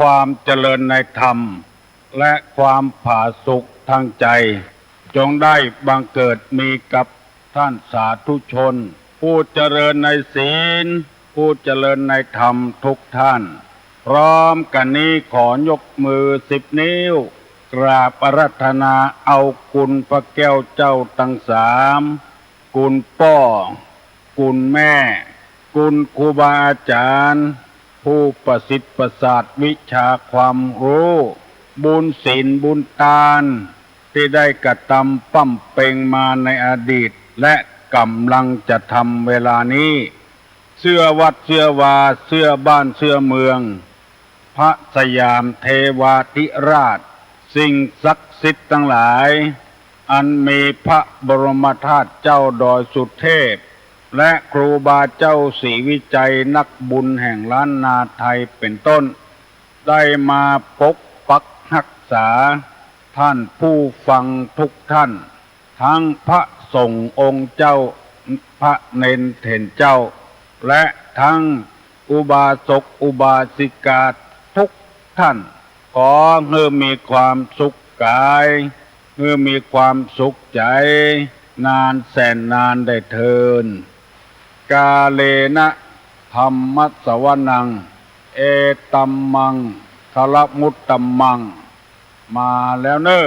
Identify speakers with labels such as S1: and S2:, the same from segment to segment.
S1: ความเจริญในธรรมและความผาสุกทางใจจงได้บังเกิดมีกับท่านสาธุชนผู้เจริญในศีลผู้เจริญในธรรมทุกท่านพร้อมกันนี้ขอยกมือ10 นิ้วกราบอาราธนาเอาคุณพระแก้วเจ้าทั้ง3คุณพ่อคุณแม่คุณครูบาอาจารย์ผู้ประสิทธิ์ประสาทวิชาความรู้บุญศีลบุญทานที่ได้กระทำปั้มเป่งมาในอดีตและกำลังจะทำเวลานี้เสื้อวัดเสื้อวาเสื้อบ้านเสื้อเมืองพระสยามเทวาธิราชสิ่งศักดิ์สิทธิ์ทั้งหลายอันมีพระบรมธาตุเจ้าดอยสุเทพและครูบาเจ้าศรีวิจัยนักบุญแห่งล้านนาไทยเป็นต้นได้มาปกปักรักษาท่านผู้ฟังทุกท่านทั้งพระสงฆ์องค์เจ้าพระเนนเถรเจ้าและทั้งอุบาสกอุบาสิกาทุกท่านขอให้มีความสุขกายให้มีความสุขใจนานแสนนานได้เทินกาเลนะธรรมัสสวนังเอตัมมังคลมุตตัมมังมาแล้วเนอะ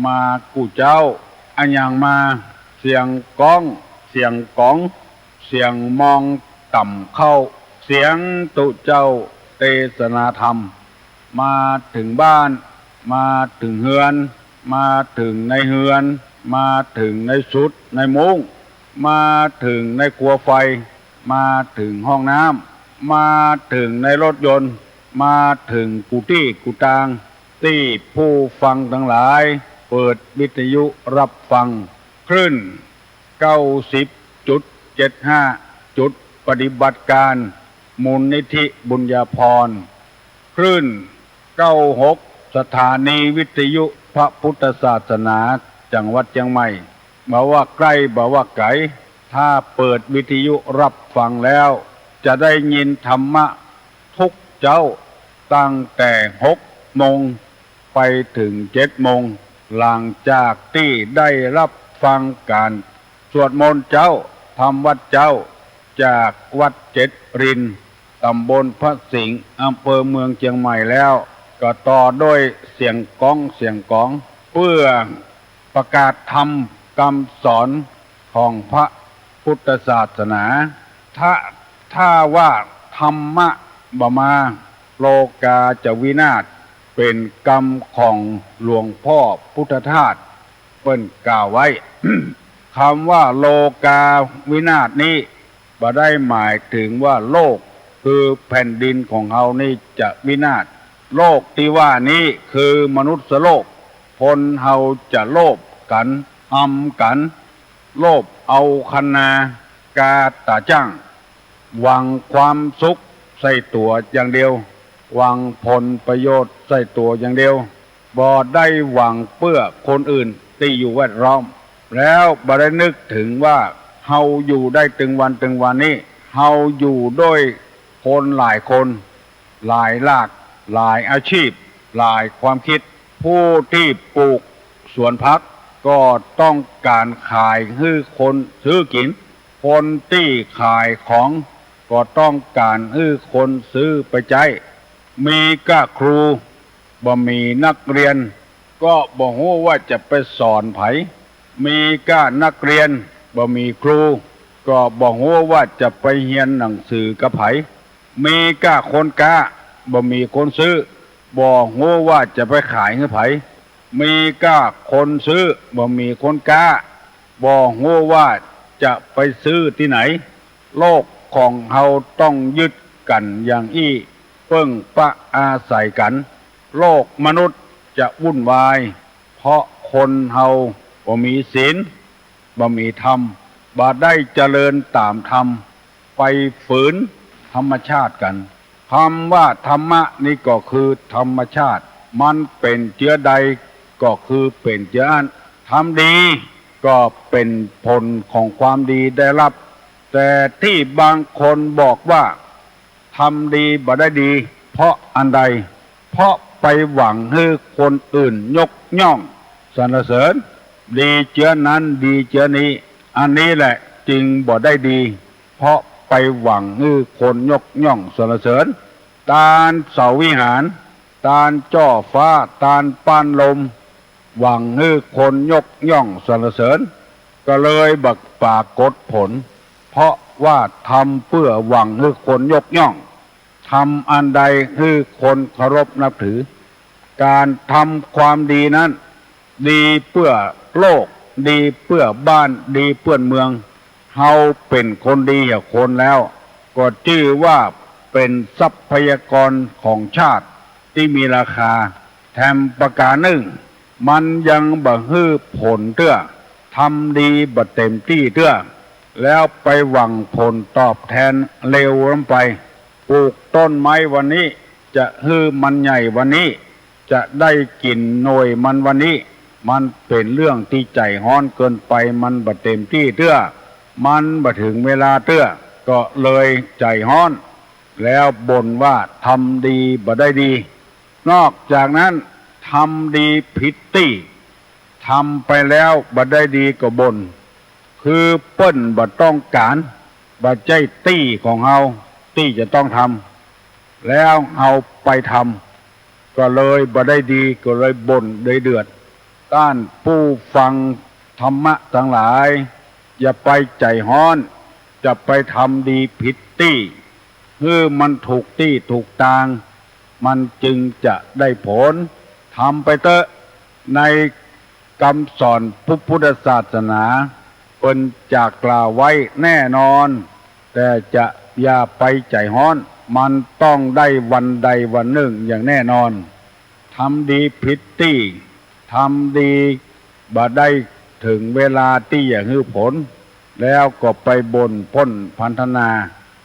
S1: มากูเจ้าอันอย่างมาเสียงก้องเสียงก้องเสียงมองต่ำเข้าเสียงตุเจ้าเทศนาธรรมมาถึงบ้านมาถึงเฮือนมาถึงในเฮือนมาถึงในสุดในมุ้งมาถึงในครัวไฟมาถึงห้องน้ำมาถึงในรถยนต์มาถึงกุฏิกุฏางที่ผู้ฟังทั้งหลายเปิดวิทยุรับฟังคลื่น 90.75 จุดปฏิบัติการมูลนิธิบุญญาภรณ์คลื่น 96 สถานีวิทยุพระพุทธศาสนาจังหวัดเชียงใหม่บอกว่าใกล้บอกว่าไกลถ้าเปิดวิทยุรับฟังแล้วจะได้ยินธรรมะทุกเจ้าตั้งแต่6 โมงไปถึง7 โมงหลังจากที่ได้รับฟังการสวดมนต์เจ้าทำวัดเจ้าจากวัดเจ็ดรินตำบลพระสิงห์อำเภอเมืองเชียงใหม่แล้วก็ต่อด้วยเสียงก้องเพื่อประกาศธรรมคำสอนของพระพุทธศาสนาถ้าว่าธรรมะบ่มาโลกาจะวินาศเป็นกรรมของหลวงพ่อพุทธทาสเปิ้นกล่าวไว้ คำว่าโลกาวินาศนี้บ่ได้หมายถึงว่าโลกคือแผ่นดินของเฮานี่จะวินาศโลกที่ว่านี้คือมนุษย์โลกคนเฮาจะโลภกันกันโลภเอาคณากาตาจ้างหวังความสุขใส่ตัวอย่างเดียวหวังผลประโยชน์ใส่ตัวอย่างเดียวบ่ได้หวังเพื่อคนอื่นที่อยู่แวดล้อมแล้วบ่ได้นึกถึงว่าเฮาอยู่ได้ถึงวันนี้เฮาอยู่ด้วยคนหลายคนหลายหลากหลายอาชีพหลายความคิดผู้ที่ปลูกสวนผักก็ต้องการขายให้คนซื้อกินคนที่ขายของก็ต้องการให้คนซื้อไปใช้มีก็ครูบ่มีนักเรียนก็บ่ฮู้ว่าจะไปสอนไผมีก็นักเรียนบ่มีครูก็บ่ฮู้ว่าจะไปเรียนหนังสือกับไผมีก็คนกะบ่มีคนซื้อบ่ฮู้ว่าจะไปขายให้ไผมีก็คนซื้อบ่มีคนกะบ่ฮู้ว่าจะไปซื้อที่ไหนโลกของเฮาต้องยึดกันอย่างอี้เพิ่งปะอาศัยกันโลกมนุษย์จะวุ่นวายเพราะคนเฮาบ่มีศีลบ่มีธรรมบ่ได้เจริญตามธรรมไปฝืนธรรมชาติกันคำว่าธรรมะนี่ก็คือธรรมชาติมันเป็นเชื้อใดก็คือเป็นเชื้ออันทำดีก็เป็นผลของความดีได้รับแต่ที่บางคนบอกว่าทำดีบ่ได้ดีเพราะอันใด เพราะไปหวังให้คนอื่นยกย่องสรรเสริญดีเจือนั้นดีเจือนี้อันนี้แหละจึงบ่ได้ดีเพราะไปหวังให้คนยกย่องสรรเสริญตาลเสาวิหารตาลจ่อฟ้าตาลป้านลมหวังให้คนยกย่องสรรเสริญก็เลยบักปรากฏผลเพราะว่าทำเพื่อหวังให้คนยกย่องทำอันใดให้คนเคารพนับถือการทำความดีนั้นดีเพื่อโลกดีเพื่อบ้านดีเพื่อเมืองเฮาเป็นคนดีอย่างคนแล้วก็ชื่อว่าเป็นทรัพยากรของชาติที่มีราคาแถมประการหนึ่งมันยังบ่ฮื้อผลเตื้อทำดีบ่เต็มที่เตื้อแล้วไปหวังผลตอบแทนเร็วลงไปปลูกต้นไม้วันนี้จะฮื้อมันใหญ่วันนี้จะได้กินหน่วยมันวันนี้มันเป็นเรื่องที่ใจฮ้อนเกินไปมันบ่เต็มที่เตื้อมันบ่ถึงเวลาเตื้อก็เลยใจฮ้อนแล้วบ่นว่าทำดีบ่ได้ดีนอกจากนั้นทำดีผิดตี้ทำไปแล้วบ่ได้ดีก็บ่นคือเปิ้นบ่ต้องการบ่ใจตี้ของเฮาตี้จะต้องทำแล้วเฮาไปทำก็เลยบ่ได้ดีก็เลยบ่นได้เดือดต้านผู้ฟังธรรมะทั้งหลายอย่าไปใจฮ้อนจะไปทำดีผิดตี้มันถูกตี้ถูกทางมันจึงจะได้ผลทำไปเถอะในคำสอนพุทธศาสนาเป็นจะกล่าวไว้แน่นอนแต่จะอย่าไปใจฮ้อนมันต้องได้วันใดวันหนึ่งอย่างแน่นอนทำดีผิดตี้ทำดีบ่ได้ถึงเวลาที่อย่างฮื้อผลแล้วก็ไปบ่นพ้นพันธนา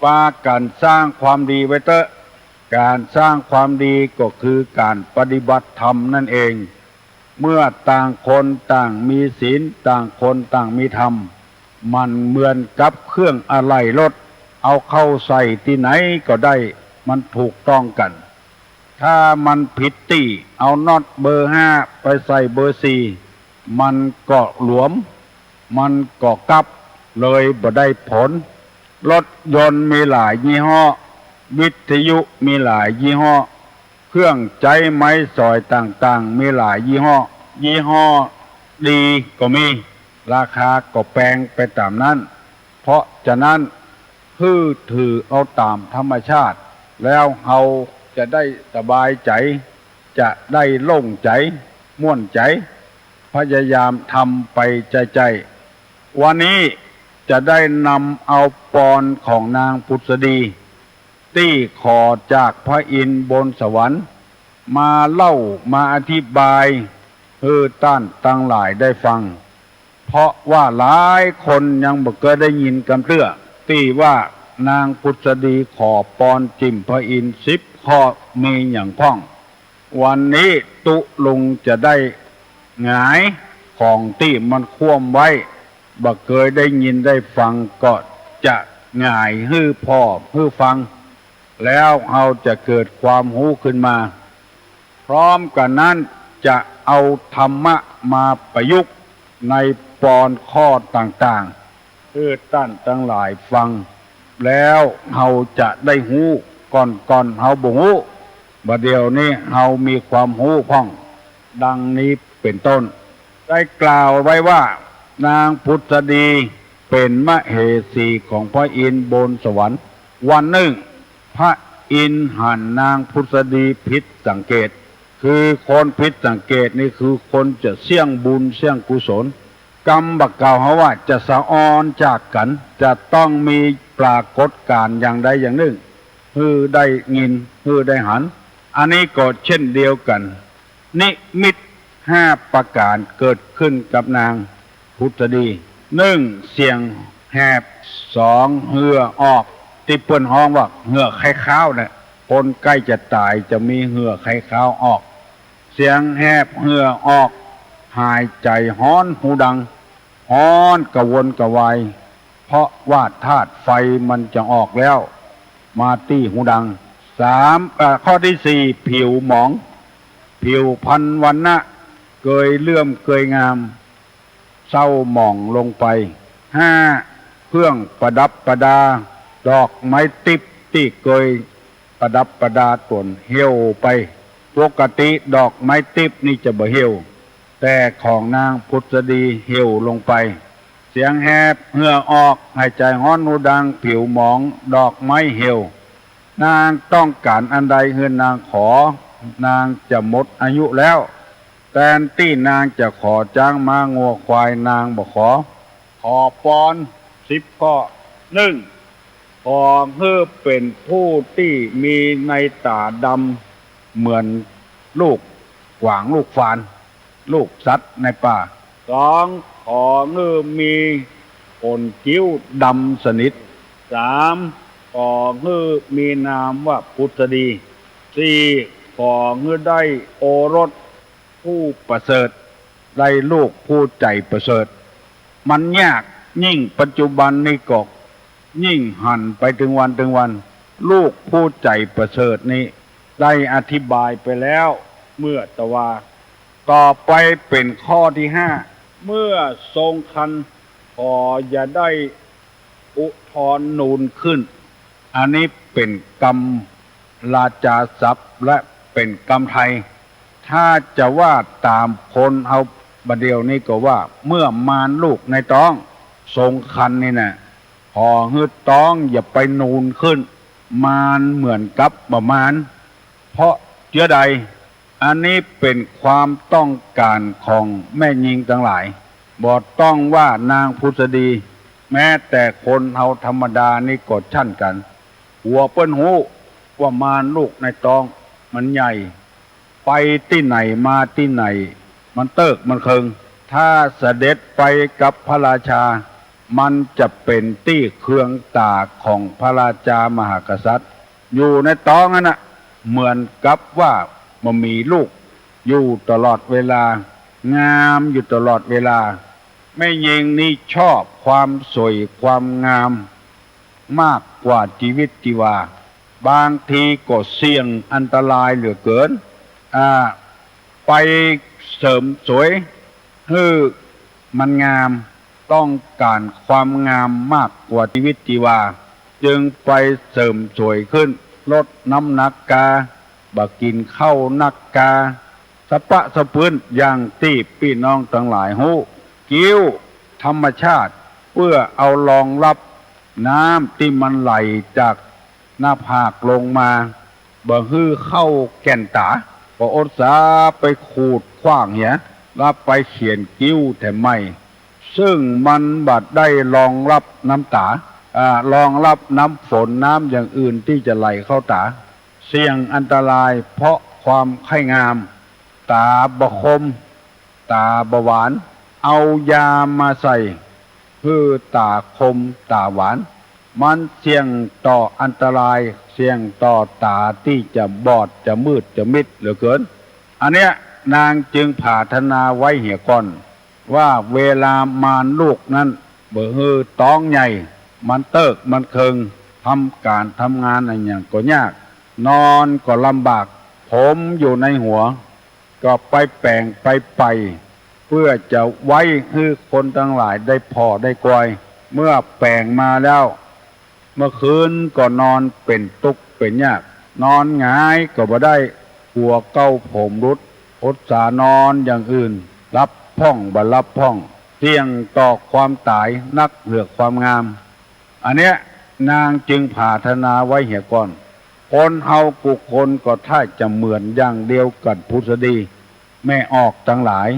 S1: ว่าการสร้างความดีไว้เถอะการสร้างความดีก็คือการปฏิบัติธรรมนั่นเองเมื่อต่างคนต่างมีศีลต่างคนต่างมีธรรมมันเหมือนกับเครื่องอะไหล่รถเอาเข้าใส่ที่ไหนก็ได้มันถูกต้องกันถ้ามันผิดตี้เอาน็อตเบอร์5ไปใส่เบอร์4มันก็หลวมมันก็กลับเลยบ่ได้ผลรถยนต์มีหลายยี่ห้อวิทยุมีหลายยี่ห้อเครื่องใช้ไม้สอยต่างๆมีหลายยี่ห้อดีก็มีราคาก็แพงไปตามนั้นเพราะฉะนั้นถือเอาตามธรรมชาติแล้วเราจะได้สบายใจจะได้โล่งใจม่วนใจพยายามทำไปใจวันนี้จะได้นำเอาปอนของนางพุทธดีที่ขอจากพระอินทร์บนสวรรค์มาเล่ามาอธิบายต้านตั้งหลายได้ฟังเพราะว่าหลายคนยังบ่เคยได้ยินกำเตื้อที่ว่านางพุทธดีขอปอนจิมพระอินทร์10 ข้อมีอย่างพ้องวันนี้ตุลุงจะได้หงายของที่มันคว่ำไว้บ่เคยได้ยินได้ฟังก็จะหงายฮื้อพ่อฮื้อฟังแล้วเราจะเกิดความรู้ขึ้นมาพร้อมกันนั้นจะเอาธรรมะมาประยุกต์ในปอนข้อต่างๆท่านทั้งหลายฟังแล้วเราจะได้หู้ก่อนเราบ่ฮู้บัดเดี๋ยวนี้เรามีความหู้พ้องดังนี้เป็นต้นได้กล่าวไว้ว่านางพุทธดีเป็นมเหสีของพระอินทร์บนสวรรค์วันหนึ่งพระอินทร์หันนางพุทธดีผิดสังเกตคือคนผิดสังเกตนี่คือคนจะเสี่ยงบุญเสี่ยงกุศลกรรมบักกล่าวว่าจะสะออนจากกันจะต้องมีปรากฏการณ์อย่างใดอย่างหนึ่งได้ยินได้หันอันนี้ก็เช่นเดียวกันนิมิต5 ประการเกิดขึ้นกับนางพุทธดี 1. เสียงแหบ 2. เหือออกที่เปิ้นฮ้องว่าเหือไข้ข้าวเนี่ยคนใกล้จะตายจะมีเหือไข้ข้าวออกเสียงแหบเหือออกหายใจฮ้อนหูดังฮ้อนกระวนกระวายเพราะว่าธาตุไฟมันจะออกแล้วมาตี้หูดัง ข้อที่สี่ผิวหมอง ผิวพรรณวันนะเกยเลื่อมเกยงามเศร้าหมองลงไปห้าเครื่องประดับประดาดอกไม้ติบที่เกยประดับประดาตนเหี่ยวไปปกติดอกไม้ติบนี่จะบ่เหี่ยวแต่ของนางพุทธดีเหี่ยวลงไปเสียงแหบเหงื่อออกหายใจฮ้อนหูดังผิวหมองดอกไม้เหี่ยวนางต้องการอันใดเฮือนนางขอนางจะหมดอายุแล้วแทนที่นางจะขอจ้างม้างัวควายนางบ่ขอปอน10 ข้อขอเพื่อเป็นผู้ที่มีในตาดำเหมือนลูกกวางลูกฟานลูกสัตว์ในป่าขอเพื่อมีขนคิ้วดำสนิทขอเพื่อมีนามว่าพุทธดีขอเพื่อได้โอรสผู้ประเสริฐได้ลูกผู้ใจประเสริฐมันยากยิ่งปัจจุบันนี้ก็ยิ่งหันไปถึงวันลูกผู้ใจประเสริฐนี้ได้อธิบายไปแล้วเมื่อตะวาต่อไปเป็นข้อที่5เมื่อทรงคันขออย่าได้อุทธรณ์นูนขึ้นอันนี้เป็นกรรมราชาศัพท์และเป็นกรรมไทยถ้าจะว่าตามคนเอาบัดเดียวนี้ก็ว่าเมื่อมารลูกในท้องทรงคันนี่นะพอหืดท้องอย่าไปนูนขึ้นมารเหมือนกับประมาณเพราะเชื้อใดอันนี้เป็นความต้องการของแม่หญิงทั้งหลายบ่ต้องว่านางพุทธดีแม้แต่คนเอาธรรมดานี่ก็ชั่นกันหัวเปิ้นหูว่ามารลูกในท้องมันใหญ่ไปที่ไหนมาที่ไหนมันเติกมันเคิงถ้าเสด็จไปกับพระราชามันจะเป็นที่เครื่องตาของพระราชามหากษัตริย์อยู่ในท้องนั่นน่ะเหมือนกับว่ามันมีลูกอยู่ตลอดเวลางามอยู่ตลอดเวลาแม่หญิงนี่ชอบความสวยความงามมากกว่าชีวิตชีวาบางทีก็เสี่ยงอันตรายเหลือเกินไปเสริมสวยมันงามต้องการความงามมากกว่าชีวิตชีวาจึงไปเสริมสวยขึ้นลดน้ำหนักกาบกินข้าวนักกาสะปะสะพื้นอย่างที่พี่น้องทั้งหลายหูกิ้วธรรมชาติเพื่อเอารองรับน้ำที่มันไหลจากหน้าผากลงมาบ่ฮื้อเข้าแก่นตาก็อดสาไปขูดขว้างเหี้ยแล้วไปเขียนกิ้วแต่ไม่ซึ่งมันบัดได้รองรับน้ำตารองรับน้ำฝนน้ำอย่างอื่นที่จะไหลเข้าตาเสี่ยงอันตรายเพราะความไข้งามตาบะคมตาบะหวานเอายามาใส่เพื่อตาคมตาหวานมันเสี่ยงต่ออันตรายเสี่ยงต่อตาที่จะบอดจะมืดจะมิดเหลือเกินอันเนี้ยนางจึงผาธนาไว้เหี่ยก่อนว่าเวลามารลูกนั้นเบื่อฮือต้องใหญ่มันเติกมันเคิงทำการทำงานอะไรอย่างก็ยากนอนก็ลำบากผมอยู่ในหัวก็ไปแปลงไปเพื่อจะไว้ให้คนทั้งหลายได้พอได้กอยเมื่อแปลงมาแล้วเมื่อคืนก็นอนเป็นตุกเป็นยากนอนหงายก็บ่ได้หัวเก้าผมรุดอดสานอนอย่างอื่นรับพ่องบ่รับพ่องเสี่ยงต่อความตายนักเหลือกความงามอันเนี้ยนางจึงผาธนาไว้เหี่ยก่อนคนเฮากุคนก็ถ้าจะเหมือนอย่างเดียวกันพุทธดีแม่ออกทั้งหลาย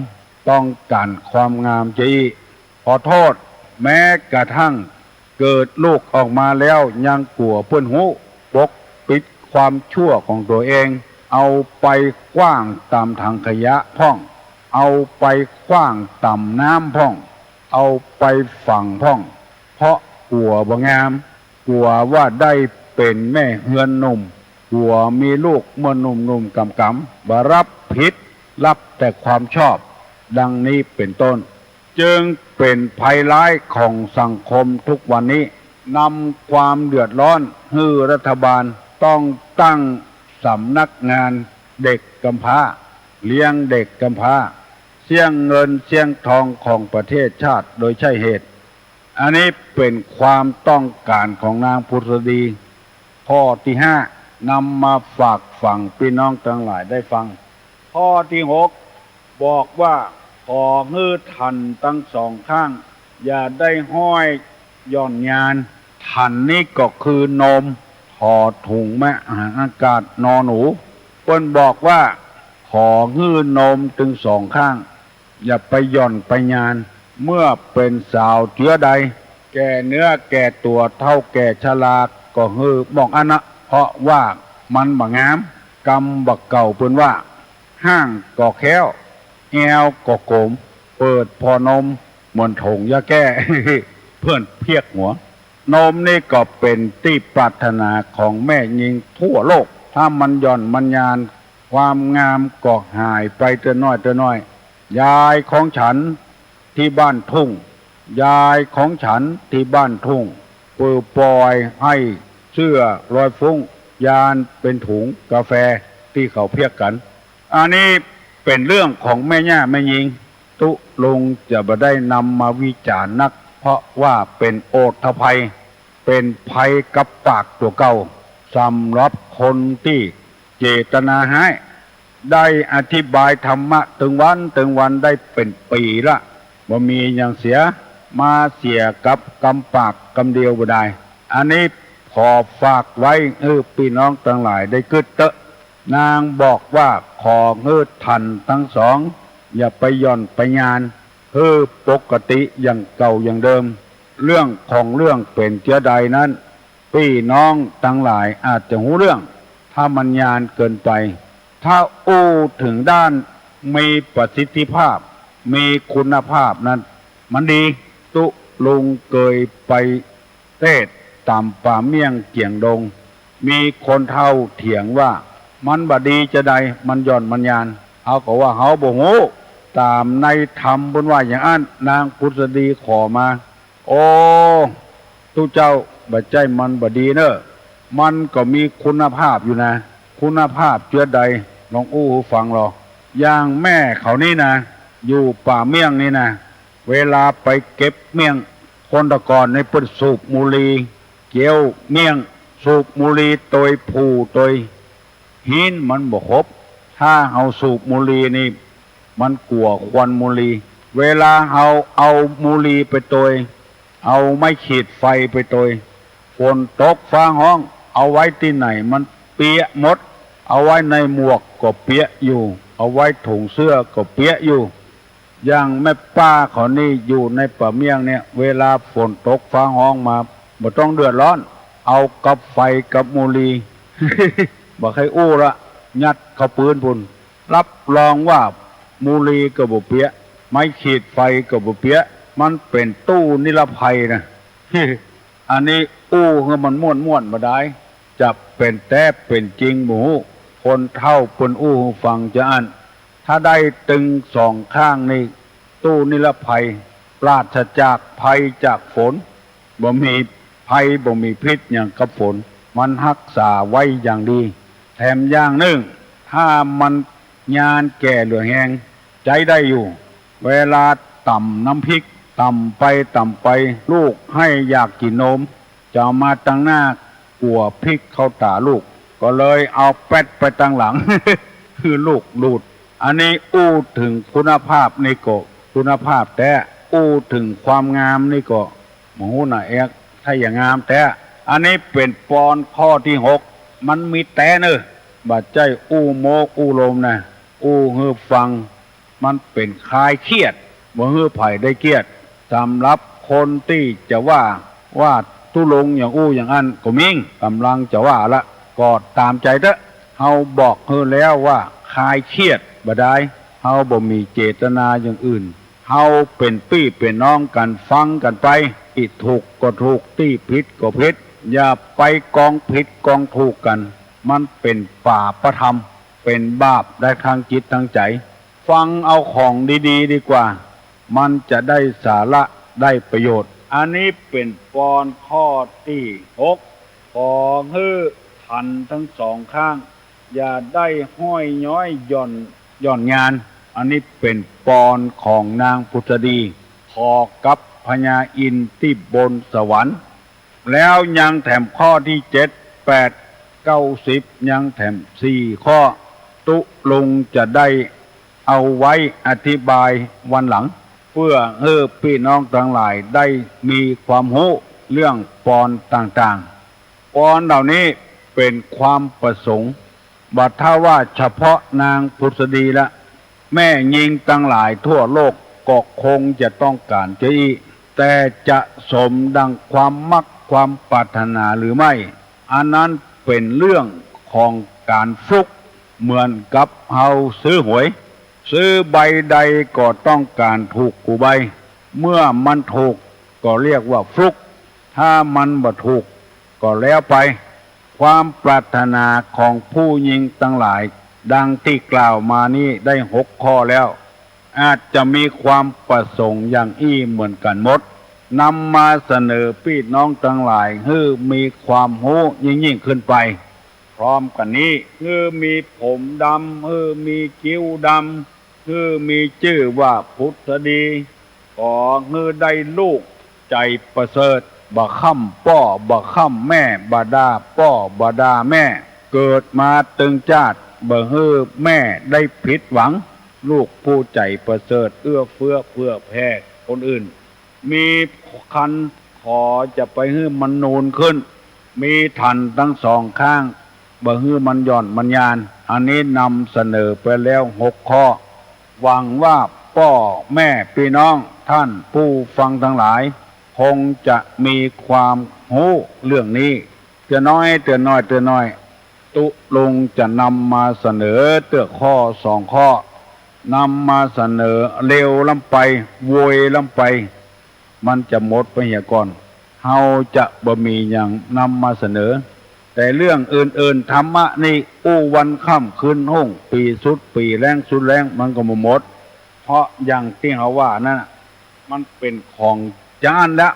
S1: ต้องการความงามจีขอโทษแม้กระทั่งเกิดลูกออกมาแล้วยังกลัวเพื่อนหูปกปิดความชั่วของตัวเองเอาไปขว้างตามทางขยะพ่องเอาไปขว้างต่ำน้ำพ่องเอาไปฝังพ่องเพราะกลัวบ่งามกลัวว่าได้เป็นแม่เฮือนหนุ่มกลัวมีลูกเมื่อหนุ่มๆกำบ่รับผิดรับแต่ความชอบดังนี้เป็นต้นจึงเป็นภัยร้ายของสังคมทุกวันนี้นำความเดือดร้อนให้รัฐบาล ต้องตั้งสำนักงานเด็กกำพร้าเลี้ยงเด็กกำพร้าเสี่ยงเงินเสี่ยงทองของประเทศชาติโดยใช่เหตุอันนี้เป็นความต้องการของนางพุทธดีข้อที่5นำมาฝากฝังพี่น้องทั้งหลายได้ฟังข้อที่6บอกว่าขอฮื้อทันทั้งสองข้างอย่าได้ห้อยย่อนยานทันนี่ก็คือนมถอดถุงแม่อาหารอากาศนอหนูเพิ่นบอกว่าขอฮื้อนมถึงสองข้างอย่าไปหย่อนไปยานเมื่อเป็นสาวเจือใดแก่เนื้อแก่ตัวเท่าแก่ชราก็ฮื้อบอกอันนะเพราะว่ามันบ่งามกำบักเก่าเพิ่นว่าห้างก็แค้วแอวก็โกมเปิดพอนมเหมือนถงยาแก้ เพื่อนเพียกหัวนมนี่ก็เป็นที่ปรารถนาของแม่หญิงทั่วโลกถ้ามันหย่อนมันยานความงามก็หายไปเตือนน้อยยายของฉันที่บ้านทุ่งยายของฉันที่บ้านทุ่งปล่อยให้เสื้อลอยฟุ้งยานเป็นถุงกาแฟที่เขาเพียกกันอันนี้เป็นเรื่องของแม่ย่าแม่หญิงตุลงจะบ่ได้นำมาวิจารณ์นักเพราะว่าเป็นโอทภัยเป็นภัยกับปากตัวเก่าสำหรับคนที่เจตนาให้ได้อธิบายธรรมะถึงวันได้เป็นปีละบ่มีอย่างเสียมาเสียกับกำปากกำเดียวบ่ได้อันนี้ขอฝากไว้พี่น้องทั้งหลายได้กึดเตอะนางบอกว่าขอทันทั้งสองอย่าไปหย่อนไปยานปกติอย่างเก่าอย่างเดิมเรื่องของเรื่องเป็นเจือใดนั้นพี่น้องทั้งหลายอาจจะหูเรื่องถ้ามันยานเกินไปถ้าอู้ถึงด้านมีประสิทธิภาพมีคุณภาพนั้นมันดีตุลุงเคยไปเทศตามป่าเมี่ยงเกียงดงมีคนเฒ่าเถียงว่ามันบดีจะใดมันย่อนมันยานเอาก็ว่าเฮาบ่ฮู้ตามในธรรมบนว่าอย่างนั้นนางพุทธดีขอมาโอ้ตุเจ้าบัดใจมันบดีเนอะมันก็มีคุณภาพอยู่นะคุณภาพเจือใดลองอู้หูฟังหรออย่างแม่เขานี่นะอยู่ป่าเมี่ยงนี่นะเวลาไปเก็บเมี่ยงคนตะกอนในเปิ้นสูบบุหรี่เกี่ยวเมี่ยงสูบบุหรี่โดยผู้โดยหินมันบ่ครบถ้าเอาสูบบุหรี่นี่มันกลัวควันบุหรี่เวลาเอาบุหรี่ไปโดยเอาไม้ขีดไฟไปโดยฝนตกฟ้าห้องเอาไว้ที่ไหนมันเปียกหมดเอาไว้ในหมวกก็เปียกอยู่เอาไว้ถุงเสื้อก็เปียกอยู่อย่างแม่ป้าเขานี่อยู่ในป่าเมี่ยงเนี่ยเวลาฝนตกฟ้าห้องมาบ่ต้องเดือดร้อนเอากับไฟกับบุหรี่ บอกให้อู้ละยัดเข้าปืนพุ่นรับรองว่าบุหรี่ก็บ่เปียกไม้ขีดไฟก็บ่เปียกมันเป็นตู้นิรภัยนะ อันนี้อู้ให้มันม่วนมาได้จะเป็นแท้เป็นจริงหมูคนเท่าเปิ้นอู้ฟังจะอันถ้าได้ตึงสองข้างนี่ตู้นิรภัยปราศจากภัยจากฝนบ่มีภัยบ่มีพิษอย่างกับฝนมันรักษาไว้อย่างดีแถมอย่างหนึ่งถ้ามันยานแก่เหลือแหงใจได้อยู่เวลาต่ำน้ำพริกต่ำไปลูกให้อยากกินนมจะมาตั้งหน้ากลัวพริกเข้าตาลูกก็เลยเอาแป๊ดไปตั้งหลัง คือลูกดูดอันนี้อู้ถึงคุณภาพนี่ก็คุณภาพแต่อู้ถึงความงามนี่ก็หมูน่ะเอกถ้าอย่างงามแต่อันนี้เป็นปอนข้อที่6มันมีแต่เนอะบาดใจอู้โมกอู้ลมนะอู้ฮือฟังมันเป็นคลายเครียดบ่ฮือไผ่ได้เครียดสำหรับคนที่จะว่าตุลงอย่างอู้อย่างอันก็มิ่งกำลังจะว่าละก็ตามใจเถอะเฮาบอกเฮอแล้วว่าคลายเครียดบ่ได้เฮาบ่มีเจตนาอย่างอื่นเฮาเป็นพี่เป็นน้องกันฟังกันไปที่ถูกก็ถูกที่ผิดก็ผิดอย่าไปกองผิดกองถูกกันมันเป็นป่าประธรรมเป็นบาปได้ทางจิตทางใจฟังเอาของดีๆดีกว่ามันจะได้สาระได้ประโยชน์อันนี้เป็นปอนข้อที่6ขอฮื้อท ทันทั้งสองข้างอย่าได้ห้อยย้อยย่อนงานอันนี้เป็นปอนของนางพุทธดีพอกับพญาอินทร์ที่บนสวรรค์แล้วยังแถมข้อที่7 8 9 10ยังแถม4 ข้อตุลงจะได้เอาไว้อธิบายวันหลังเพื่อให้พี่น้องทั้งหลายได้มีความรู้เรื่องปอนต่างๆปอนเหล่านี้เป็นความประสงค์ว่าถ้าว่าเฉพาะนางพุทธดีละแม่ยิงทั้งหลายทั่วโลกก็คงจะต้องการจะอีแต่จะสมดังความมักความปรารถนาหรือไม่อันนั้นเป็นเรื่องของการฟลุกเหมือนกับเฮาซื้อหวยซื้อใบใดก็ต้องการถูกกูใบเมื่อมันถูกก็เรียกว่าฟลุกถ้ามันบ่ถูกก็แล้วไปความปรารถนาของผู้ยิงทั้งหลายดังที่กล่าวมานี้ได้6 ข้อแล้วอาจจะมีความประสงค์อย่างอี้เหมือนกันหมดนำมาเสนอพี่น้องทั้งหลายให้มีความรู้ยิ่งขึ้นไปพร้อมกันนี้ให้มีผมดำให้มีคิ้วดำให้มีชื่อว่าพุทธดีขอให้ได้ลูกใจประเสริฐบ่ค่ำป้อบ่ค่ำแม่บ่ดาป้อบ่ดาแม่เกิดมาตึงจาดบ่ให้แม่ได้ผิดหวังลูกผู้ใจประเสริฐเอื้อเฟื้อเพื่อแผ่คนอื่นมีคันขอจะไปให้มันนูนขึ้นมีทันทั้งสองข้างบ่ให้มันหย่อนมันยานอันนี้นำเสนอไปแล้ว6 ข้อหวังว่าพ่อแม่พี่น้องท่านผู้ฟังทั้งหลายคงจะมีความรู้เรื่องนี้เตือนน้อยตุลงจะนำมาเสนอเตื้อข้อ2 ข้อนำมาเสนอเร็วลำไปโวยลำไปมันจะหมดไปเหี่ยก่อนเฮาจะบ่มีอย่างนำมาเสนอแต่เรื่องอื่นๆธรรมะนี่วันค่ำคืนห้องปีสุดปีแรงสุดแรงมันก็หมดเพราะอย่างที่เขาว่านั่นมันเป็นของจานแล้ว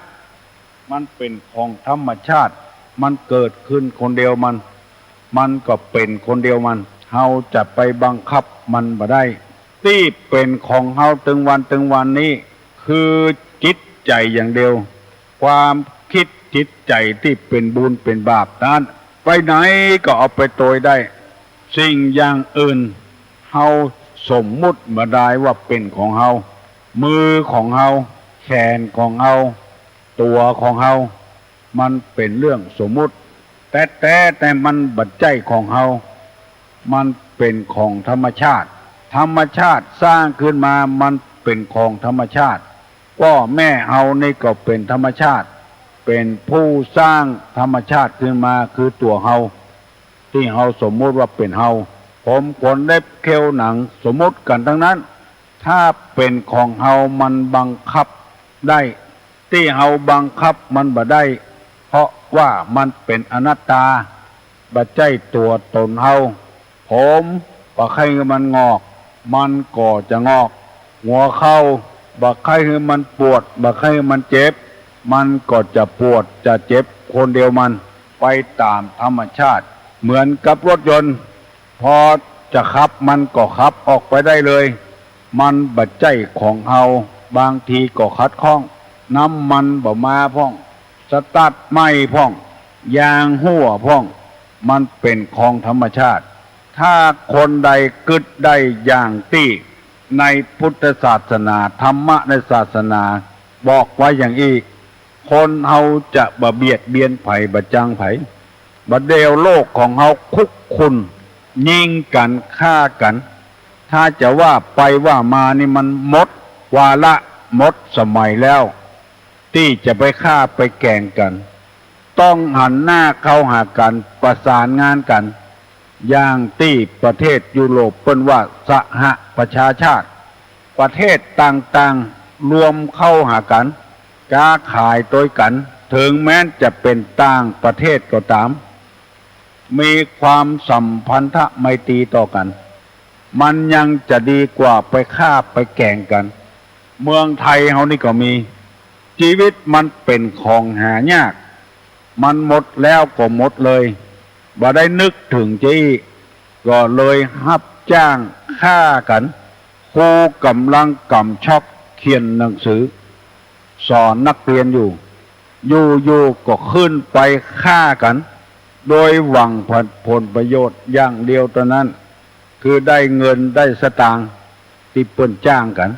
S1: มันเป็นของธรรมชาติมันเกิดขึ้นคนเดียวมันก็เป็นคนเดียวมันเฮาจะไปบังคับมันบ่ได้ที่เป็นของเฮาตึงวันนี้คือจิตใจอย่างเดียวความคิดจิตใจที่เป็นบุญเป็นบาปนั้นไปไหนก็เอาไปโตยได้สิ่งอย่างอื่นเฮาสมมุติมาได้ว่าเป็นของเฮามือของเฮาแขนของเฮาตัวของเฮามันเป็นเรื่องสมมุติแต่มันบัดใจของเฮามันเป็นของธรรมชาติสร้างขึ้นมามันเป็นของธรรมชาติพ่อแม่เฮานี่ก็เป็นธรรมชาติเป็นผู้สร้างธรรมชาติขึ้นมาคือตัวเฮาที่เฮาสมมุติว่าเป็นเฮาผมขนเล็บเขี้ยวหนังสมมุติกันทั้งนั้นถ้าเป็นของเฮามันบังคับได้ที่เฮาบังคับมันบ่ได้เพราะว่ามันเป็นอนัตตาบ่ใช่ตัวตนเฮาผมบ่ใครมันงอกมันก็จะงอกหัวเข่าบ่ใครมันปวดบ่ใครมันเจ็บมันก็จะปวดจะเจ็บคนเดียวมันไปตามธรรมชาติเหมือนกับรถยนต์พอจะขับมันก็ขับออกไปได้เลยมันบัดใจของเฮาบางทีก็ขัดข้องน้ำมันบ่มาพ่องสตาร์ทไม่พ่องยางหัวพ่องมันเป็นของธรรมชาติถ้าคนใดกึดได้อย่างที่ในพุทธศาสนาธรรมะในศาสนาบอกไว้อย่างอีคนเฮาจะบ่เบียดเบียนไผบ่จังไผบ่เดวโลกของเฮาคุกคุนยิงกันฆ่ากันถ้าจะว่าไปว่ามานี่มันหมดวาระหมดสมัยแล้วที่จะไปฆ่าไปแกล้งกันต้องหันหน้าเข้าหากันประสานงานกันอย่างที่ประเทศยุโรปเปิ้นว่าสหประชาชาติประเทศต่างๆรวมเข้าหากันค้าขายโดยกันถึงแม้จะเป็นต่างประเทศก็ตามมีความสัมพันธไมตรีต่อกันมันยังจะดีกว่าไปฆ่าไปแกล้งกันเมืองไทยเฮานี่ก็มีชีวิตมันเป็นของหายากมันหมดแล้วก็หมดเลย บ่ได้นึกถึงจี้ก็เลยรับจ้างฆ่ากันครูกำลังกำชับเขียนหนังสือสอนนักเรียนอยู่ก็ขึ้นไปฆ่ากัน โดยหวังผลประโยชน์อย่างเดียวเท่านั้นคือได้เงินได้สตางค์ที่เปิ้นจ้างกัน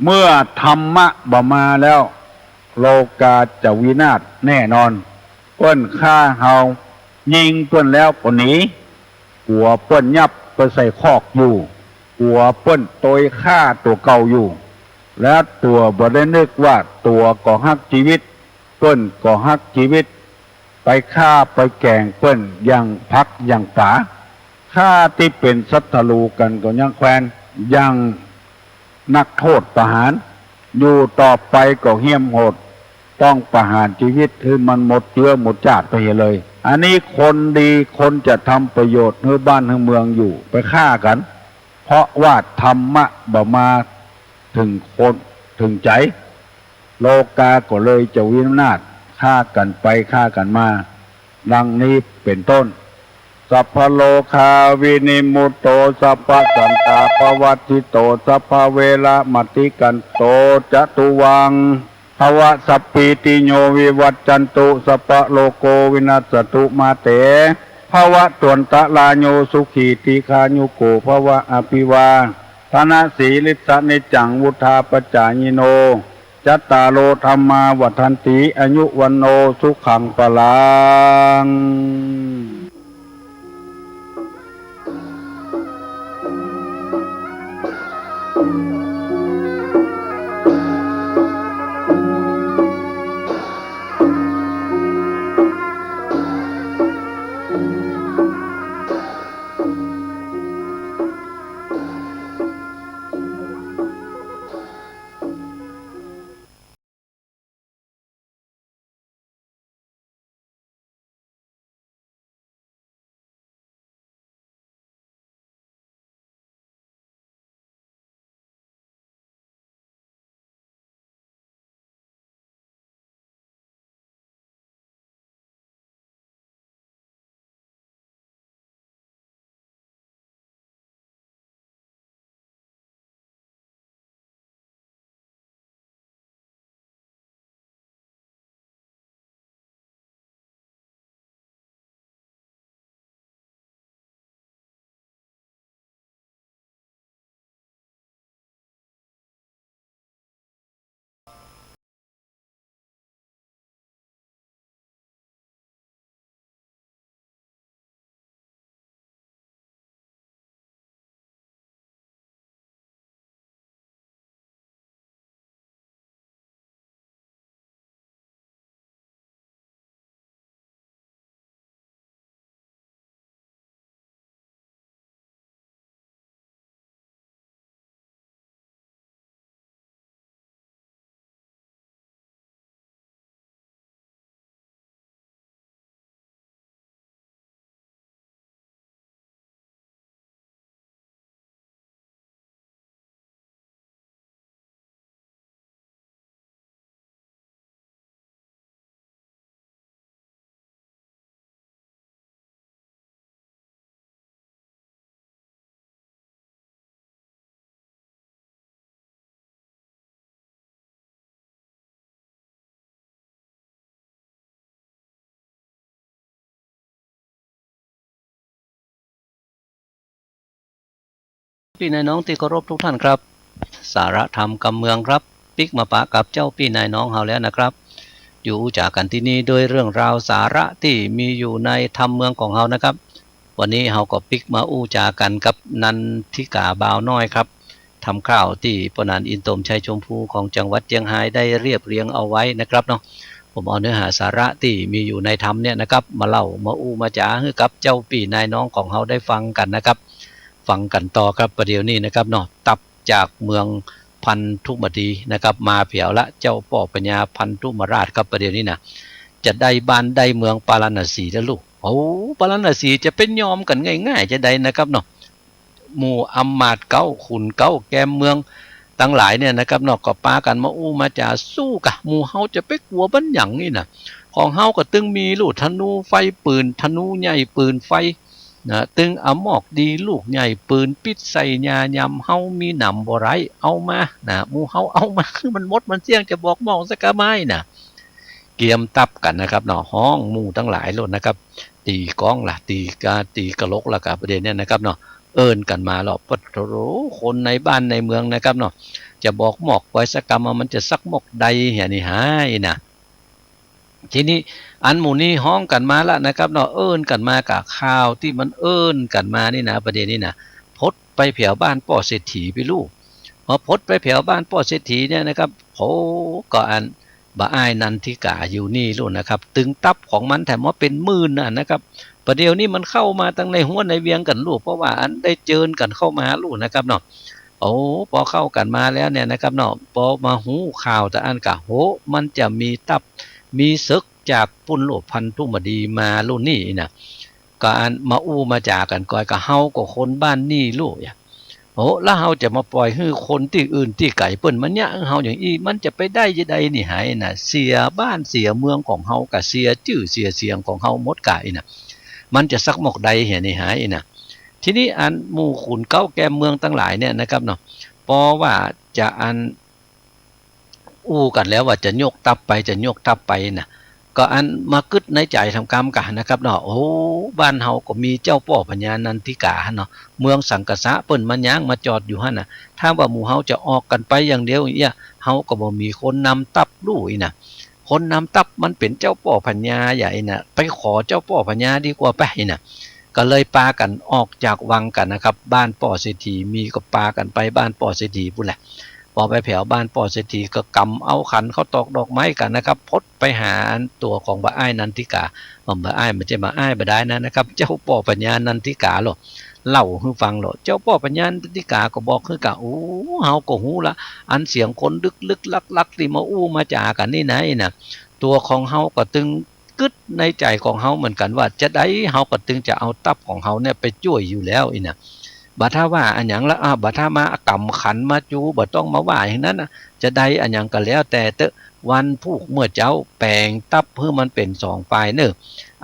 S1: เมื่อธรรมะบ่มาแล้วโลกาจะวินาศแน่นอนเปิ้นฆ่าเฮายิงเปิ้นแล้วก็หนีหัวเปิ้นยับไปใส่คอกอยู่หัวเปิ้นโตยฆ่าตัวเก่าอยู่และตัวบ่ได้นึกว่าตัวก็ฮักชีวิตเปิ้นก็ฮักชีวิตไปฆ่าไปแกงเปิ้นอย่างพักอย่างตาฆ่าที่เป็นศัตรูกันก็ยังแควนยังนักโทษประหารอยู่ต่อไปก็เหี้ยมโหดต้องประหารชีวิตคือมันหมดเชื้อหมดชาติไปเลยอันนี้คนดีคนจะทำประโยชน์ให้บ้านให้เมืองอยู่ไปฆ่ากันเพราะว่าธรรมะบ่มาถึงคนถึงใจโลกาก็เลยจะวินาศฆ่ากันไปฆ่ากันมาดังนี้เป็นต้นสัพพโลคาวินิมุตโตสัพพสันตาภวัตติโตสัพพเวละมติกันโตจตุวังภวะสัพพิติโยวิวัจจันตุสัพพโลโกวินัสตุมาเตภวะตวนตะลาโยสุขีติคายุโกภวะอภิวาธนาสีลิสะนิจังวุธาปจายโนจัตตาโลธรรมาวัฏันติอายุวันโนสุขังปลัง
S2: พี่นายน้องที่เคารพทุกท่านครับสาระธรรมกำเมืองครับปิ๊กมาปะกับเจ้าพี่นายน้องเฮาแล้วนะครับอยู่จากกันที่นี่โดยเรื่องราวสาระที่มีอยู่ในธรรมเมืองของเฮานะครับวันนี้เฮาก็ปิ๊กมาอู้จากันกับนันทิกาบ่าวน้อยครับทำข้าวที่ปนานอินโตมชัยชมพูของจังหวัดเชียงรายได้เรียบเรียงเอาไว้นะครับเนาะผมเอาเนื้อหาสาระที่มีอยู่ในธรรมเนี่ยนะครับมาเล่ามาอู้มาจ๋าให้กับเจ้าพี่นายน้องของเฮาได้ฟังกันนะครับฟังกันต่อครับประเดี๋ยวนี้นะครับเนาะตับจากเมืองพันธุมดีนะครับมาเผียวละเจ้าป่อปัญญาพันธุมราชครับประเดี๋ยวนี้นะจะได้บ้านได้เมืองปาราณสีแล้วลูกโอ้ปาราณสีจะเป็นยอมกันง่ายๆจะได้นะครับเนาะหมู่อำมาตย์เก้าขุนเก้าแกมเมืองตั้งหลายเนี่ยนะครับเนาะก็ปากันมาอู้มาจ่าสู้กะหมู่เฮาจะไปกลัวบั้นหยังนี่นะ ของเฮาก็ตึงมีลูกธนูไฟปืนธนูใหญ่ปืนไฟนะตึงเอาหมอกดีลูกใหญ่ปืนปิดใส่ยายำเฮามีหนำบ่ไรเอามานะหมู่เฮาเอามาคือมันหมดมันเสี่ยงจะบอกหมอกสักกะไม้นะเกียมตับกันนะครับเนาะห้องหมู่ทั้งหลายโลดนะครับตีก้องล่ะตีกระลกละกับประเด็นเนี่ยนะครับเนาะเอิ้นกันมาหรอกปะโถคนในบ้านในเมืองนะครับเนาะจะบอกหมอกไว้สักกะมันจะสักหมอกใดเหียนี่หายนะทีนี้อันหมู่นี้ห้องกันมาละนะครับเนาะเอิ้นกันมากับข่าวที่มันเอิ้นกันมานี่นะประเด็นนี้นะพดไปแผ่วบ้านป่อเศรษฐีไปลูกพอพดไปแผ่วบ้านป่อเศรษฐีเนี่ยนะครับโหก็อันบ่อ้ายนันทิกาอยู่นี่ลูกนะครับตึงตับของมันแถมว่าเป็นหมื่นนะครับประเดี๋ยวนี้มันเข้ามาตั้งในหัวในเวียงกันลูกเพราะว่าอันได้เจิญกันเข้ามาลูกนะครับเนาะโอ้พอเข้ากันมาแล้วเนี่ยนะครับเนาะพอมาหูข่าวแต่อันกะโหมันจะมีตับมีศึกจากปุ่นโลกพันธุมดีมาลุ่นนี่นะก็อันมาอู้มาจากกันก่อยกับเฮาก็คนบ้านนี่ลูกอย่างโอ้แล้วเฮาจะมาปล่อยให้คนที่อื่นที่ไก่เปิ้นมันเนี่ยเฮาอย่างอีมันจะไปได้ยังไงนี่หายน่ะเสียบ้านเสียเมืองของเฮากับเสียชื่อเสียเสียงของเฮาหมดกายน่ะมันจะสักหมอกใดเหี่ยนี่หายน่ะทีนี้อันหมู่ขุนเก้าแกมเมืองตั้งหลายเนี่ยนะครับเนาะพอว่าจะอันอู้กันแล้วว่าจะยกทัพไปน่ะก็อันมากึดในใจทำกรรมกันนะครับเนาะโอ้บ้านเฮาก็มีเจ้าป่อพญานันทิกาเนาะเมืองสังกษะเปิ้นมันย่างมาจอดอยู่หั่นน่ะถ้าว่าหมู่เฮาจะออกกันไปอย่างเดียวเนี่ยเฮาก็บ่มีคนนำทัพลุยน่ะคนนำทัพมันเป็นเจ้าป่อพญาใหญ่น่ะไปขอเจ้าป่อพญาดีกว่าไปน่ะก็เลยปากันออกจากวังกันนะครับบ้านป่อเศรษฐีมีก็ปากันไปบ้านป่อเศรษฐีพุ่นแหละพอไปแผ่วบ้านป่อเศรษฐีก็กำเอาขันเขาตอกดอกไม้กันนะครับพดไปหาตัวของบ่อ้ายนันทิกาบ่อ้ายมันจะมาอ้ายบ่ได้นะครับเจ้าป่อปัญญานันทิกาหรอกเล่าให้ฟังหรอกเจ้าป่อปัญญานันทิกาก็บอกคือกะโอ้เฮาก็ฮู้ละอันเสียงคนลึกๆลักๆที่มาอู้มาจากันนี่ไหนน่ะตัวของเฮาก็ตึงกึดในใจของเฮาเหมือนกันว่าจะได้เฮาก็ตึงจะเอาตับของเฮาเนี่ยไปช่วยอยู่แล้วอีน่ะบัดถ้าว่าอันหยังละบัดถ้ามากำขันมาจูบ่ต้องมาว่าอย่างนั้นนะจะได้อันหยังก็แล้วแต่เตอะวันผูกเมื่อเจ้าแปลงตับเพื่อมันเป็น2ฝ่ายเนอะ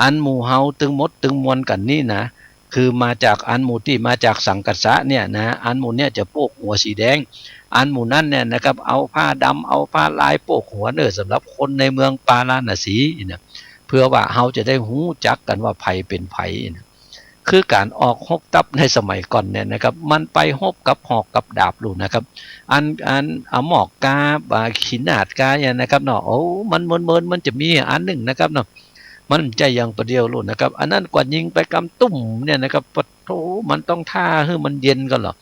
S2: อันหมู่เฮาตึงมดตึงมวลกันนี่นะคือมาจากอันหมู่ที่มาจากสังกัสสะเนี่ยนะอันหมู่เนี่ยจะโปกหัวสีแดงอันหมู่นั้นเนี่ยนะครับเอาผ้าดำเอาผ้าลายโปกหัวเนอะสำหรับคนในเมืองปาราณสีเนี่ยเพื่อว่าเฮาจะได้หู้จักกันว่าไผเป็นไผนะคือการออกฮบตับในสมัยก่อนเนี่ยนะครับมันไปฮบกับหอกกับดาบลูกนะครับอันเอาหมอกกาบาขีนาดกาเนี่ยนะครับเนาะโอ้มันมันจะมีอันหนึ่งนะครับเนาะมันใจยังประเดียวลูกนะครับอันนั้นกว่ายิงไปกำตุ่มเนี่ยนะครับปะโถมันต้องท่าให้มันเย็นก็หรอ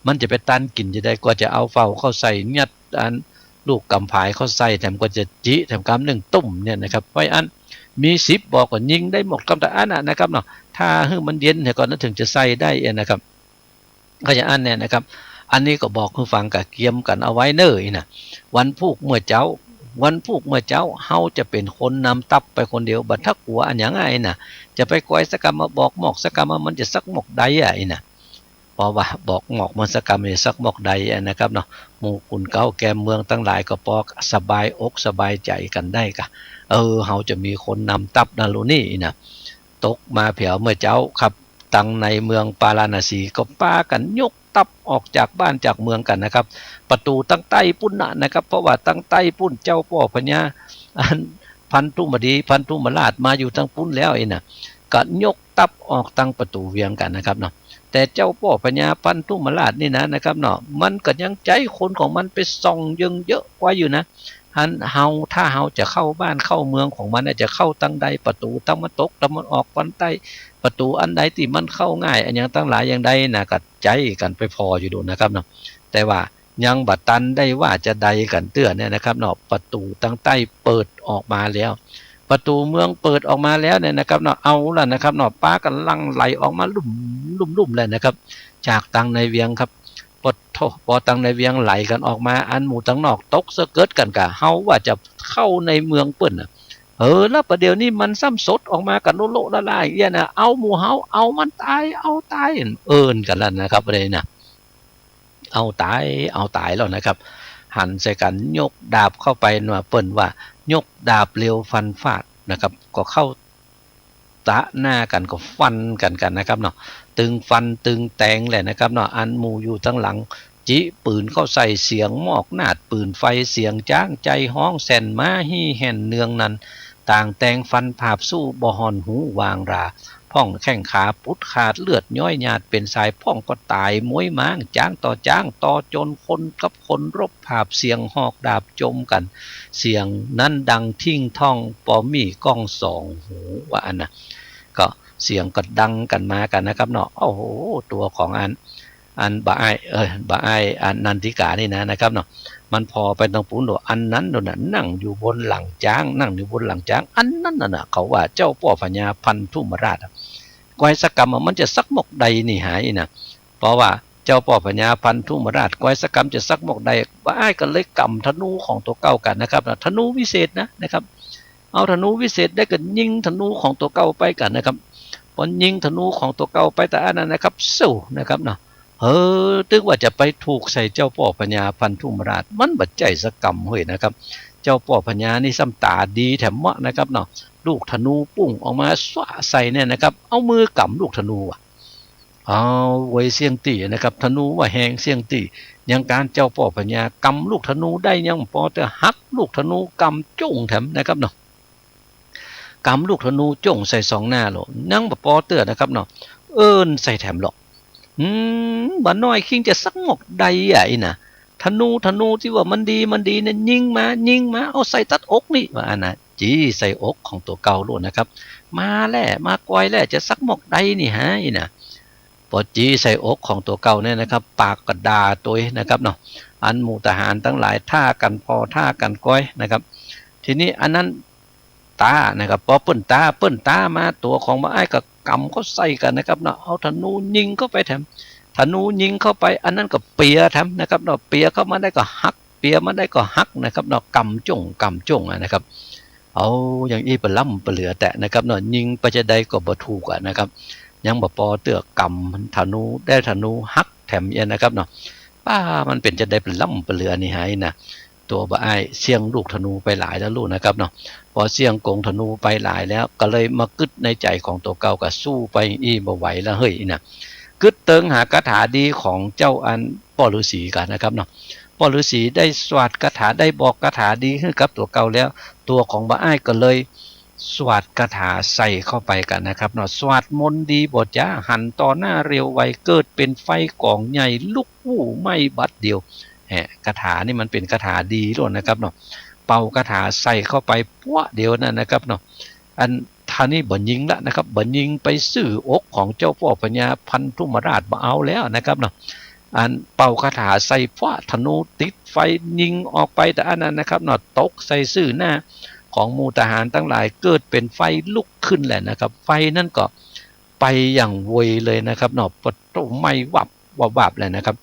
S2: มันจะไปตันกินจะได้กว่าจะเอาเฝ้าเข้าใส่ยัดอันลูกกำผายเข้าใส่แถมก็จะจิแถมกำหนึ่งตุ่มเนี่ยนะครับไว้อันมี10บอกว่ายิงได้หมดกำแต่อันนะครับเนาะถ้าให้มันเย็นเนี่ยก่อนนั้นถึงจะใส่ได้นะครับก็จะอันเนี่ยนะครับอันนี้ก็บอกให้ฟังกับเกียมกันเอาไว้เนยนะวันพูกเมื่อเจ้าเฮาจะเป็นคนนำตับไปคนเดียวบัดทักหัวอันอย่างไงนะจะไปก้อยสกรรมมาบอกหมอกสกรรมมันจะสักหมอกใดอ่ะนะเพราะว่าบอกหมอกมันสกรรมจะสักหมอกใดนะครับเนาะหมู่คุณเก้าแกมเมืองตั้งหลายก็ปอกสบายอกสบายใจกันได้กะเฮาจะมีคนนำตับนารุนี่นะตกมาแผ่วเมื่อเจ้าครับตังในเมืองปาราณสีก็ป้ากันยกตับออกจากบ้านจากเมืองกันนะครับประตูตั้งใต้ปุ้นนะครับเพราะว่าตั้งใต้ปุ้นเจ้าพ่อพญาพันธุมดีพันธุมราชมาอยู่ตั้งปุ้นแล้วนะก็ยกตับออกตั้งประตูเวียงกันนะครับเนาะแต่เจ้าพ่อพญาพันธุมราชนี่นะครับเนาะมันก็ยังใจคนของมันไปส่องยังเยอะกว่าอยู่นะถ้าเฮาจะเข้าบ้านเข้าเมืองของมันจะเข้าตั้งใดประตูตั้งมันตกตั้งมันออกวันใต้ประตูอันใดที่มันเข้าง่ายอันอย่างตั้งหลายอย่างใดนะกัดใจกันไปพออยู่ดูนะครับเนาะแต่ว่ายังบัดตันได้ว่าจะใดกันเตื้อเนี่ยนะครับเนาะประตูตั้งใต้เปิดออกมาแล้วประตูเมืองเปิดออกมาแล้วเนี่ยนะครับเนาะเอาล่ะนะครับเนาะป้ากันลังไหลออกมาลุ่มเลยนะครับจากตังในเวียงครับพอตังในเวียงไหลกันออกมาอันหมู่ตังนอกตกเสกิดกันกะเฮาว่าจะเข้าในเมืองเปิ้นแล้วประเดี๋ยวนี้มันซ้ำสดออกมากันโลละลายอย่างเงี้ยนะเอาหมู่เฮาเอามันตายกันแล้วนะครับประเดี๋ยวนะเอาตายแล้วนะครับหันใส่กันยกดาบเข้าไปว่าเปิ้นว่ายกดาบเร็วฟันฟาด นะครับก็เข้าตะหน้ากันก็ฟันกันนะครับเนาะตึงฟันตึงแตงแหละนะครับเนาะอันหมู่อยู่ทั้งหลังจิปืนเข้าใส่เสียงหมอกนาดปืนไฟเสียงจ้างใจห้องแสนมาฮี่แห่นเนืองนั้นต่างแตงฟันภาพสู้บ่หอนหูวางราพ่องแข้งขาปุดขาดเลือดย้อยหยาดเป็นสายพ่องก็ตายมวยม้างจ้างต่อจนคนกับคนรบภาพเสียงหอกดาบจมกันเสียงนั้นดังทิ้งท่องปอมีก้องสองหูว่าอันนะก็เสียงก็ดังกันมากันนะครับเนาะโอ้โหตัวของอันบ่ายอันนันทิกานี่นะครับเนาะมันพอไปตรงปูนโดอันนั้นโดนนั่งอยู่บนหลังจ้างนั่งอยู่บนหลังจ้างอันนั้นน่ะเขาว่าเจ้าป่อพญาพันธุมราชก้อยสกรรมมันจะซักหมกใดนี่หายนะเพราะว่าเจ้าป่อพญาพันธุมราชก้อยสกรรมจะซักหมกใดบ่ายก็เลยกำธนูของตัวเก่ากันนะครับธนูวิเศษนะครับเอาธนูวิเศษได้ก็ยิงธนูของตัวเก่าไปกันนะครับพอยิงธนูของตัวเก่าไปแต่อันนั้นนะครับสู้นะครับเนาะตึกว่าจะไปถูกใส่เจ้าป่อพญาพันธุมราชมันบัดใจสกรรมเฮ้ยนะครับเจ้าป่อพญานี่ซ้ำตาดีแถมเหมาะนะครับเนาะลูกธนูปุ้งออกมาสวะใส่เนี่ยนะครับเอามือกำลูกธนูอ่ะเอาไว้เสียงตีนะครับธนูว่าแหงเสียงตียังการเจ้าป่อพญากำลูกธนูได้ยังพอแต่หักลูกธนูกำจุ่งแถมนะครับเนาะกำลูกธนูจุ่งใส่สองหน้าหรอนั่งแบบปอเตือนะครับเนาะใส่แถมหรอกบ่น้อยคิงจะสักหมกใดอ่ะไอ้น่ะธนูที่ว่ามันดีเนี่ยยิงมาเอาใส่ตัดอกนี่ว่าอันน่ะจี้ใส่อกของตัวเก่าโลดนะครับมาแล่มากอยแล่จะสักหมกใดนี่ฮะไอ้น่ะพอจี้ใส่อกของตัวเก่าเนี่ยนะครับปากกระดาตัวนะครับเนาะอันหมู่ทหารทั้งหลายท่ากันพอท่ากันก้อยนะครับทีนี้อันนั้นตานะครับพอเปิ้นตามาตัวของบ่อ้ายก็กำเขาใส่กันนะครับเนาะเอาธนูยิงเข้าไปแถมธนูยิงเข้าไปอันนั้นก็เปียแถมนะครับเนาะเปียเข้ามาได้ก็หักเปียมาได้ก็หักนะครับเนาะกำจ้งนะครับเอาอย่างอีปล้ำปเหลือแต่นะครับเนาะยิงไปจะได้ก็บ่ถูกอ่ะนะครับยังบ่พอเตือกำธนูได้ธนูหักแถมเย็นนะครับเนาะป้ามันเป็นจะได้ปล้ำปเหลือนี่หายนะตัวบ่อ้ายเสี่ยงลูกธนูไปหลายแล้วลูกนะครับเนาะพอเสี่ยงกงธนูไปหลายแล้วก็เลยมากึดในใจของตัวเก่าก็สู้ไปอีบ่ไหวแล้วเฮ้ยนะกึดเติงหาคาถาดีของเจ้าอันป่อฤาษีกันนะครับเนาะป่อฤาษีได้สวดคาถาได้บอกคาถาดีให้กับตัวเก่าแล้วตัวของบ่อ้ายก็เลยสวดคาถาใส่เข้าไปกันนะครับเนาะสวดมนต์ดีบทจ้าหันต่อหน้าเร็วไวเกิดเป็นไฟกองใหญ่ลุกวู่ไหม้บัดเดียวคาถานี่มันเป็นคาถาดีด้วยนะครับเนาะเป่าคาถาใส่เข้าไปปั้วเดียวนั่นนะครับเนาะอันท่านี้บ่ยิงละนะครับบ่ยิงไปซื้ออกของเจ้าพ่อพญาพันธุมราชบ่เอาแล้วนะครับเนาะอันเป่าคาถาใส่ฟ้าธนูติดไฟยิงออกไปแต่อันนั้นนะครับเนาะตกใส่ซื่อหน้าของหมู่ทหารทั้งหลายเกิดเป็นไฟลุกขึ้นแหละนะครับไฟนั่นก็ไปอย่างไวเลยนะครับเนาะปะโตไม่วับเลยนะครับ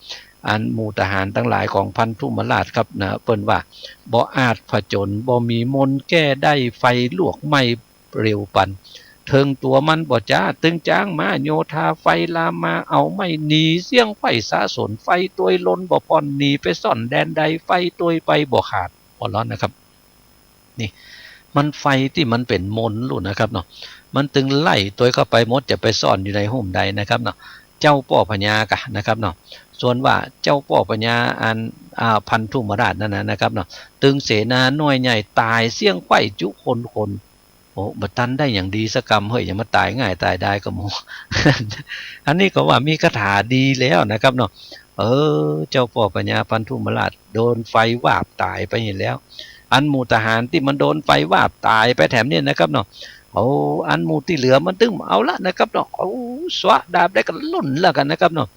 S2: อันหมู่ทหารทั้งหลายของพันธุมราชครับนะเปิ้นว่าบ่อาจผจญบ่มีมนต์แก้ได้ไฟลวกไหม้เร็วปันเทิงตัวมันบ่จ้าตึงจ้างมาโยธาไฟลามมาเอาไม่หนีเสี่ยงไฟสาสนไฟตัวล้นบ่พรหนีไปซ่อนแดนใดไฟตัวไปบ่ขาดบ่ร้อนนะครับนี่มันไฟที่มันเป็นมนต์ลุ่นนะครับเนาะมันตึงไล่ตัวเข้าไปมดจะไปซ่อนอยู่ในห่มใดนะครับเนาะเจ้าป่อพญากะนะครับเนาะส่วนว่าเจ้าป่อพญาอันพันธุมราชนั่นนะครับเนาะตึงเสนาหน่วยใหญ่ตายเสี่ยงไฟจุคนโอ้บัดตันได้อย่างดีสักกรรมเฮ้ยอย่ามาตายง่ายตายได้ก็โม อันนี้ก็ว่ามีคาถาดีแล้วนะครับเนาะเจ้าป่อพญาพันธุมราชโดนไฟวาบตายไปเห็นแล้วอันหมู่ทหารที่มันโดนไฟวาบตายไปแถมเนี่ยนะครับเนาะอันหมู่ที่เหลือมันตึงเอาละนะครับเนาะสวะดาบได้กันลุ่นแล้วกันนะครับเนาะ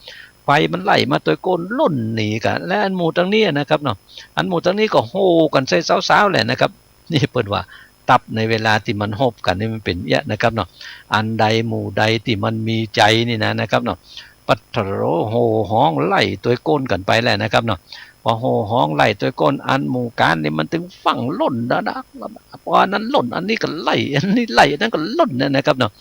S2: ไฟมันไล่มาตัวก้นลุ่นหนีกันและอันหมู่ตั้งนี้นะครับเนาะอันหมู่ตั้งนี้ก็โฮกันใส่สาวๆแหละนะครับนี่เปิดว่าตับในเวลาที่มันฮบกันนี่มันเป็นเยอะนะครับเนาะอันใดหมู่ใดที่มันมีใจนี่นะครับเนาะปัทโรโฮห้องไล่ตัวก้นกันไปแหละนะครับเนาะพอโห่ห้องไล่ตัวก้นอันหมู่การนี่มันถึงฝั่งล่นนะพอนั้นล่นอันนี้ก็ไล่อันนี้ไล่อันนั้นก็ล่นนะครับเนาะ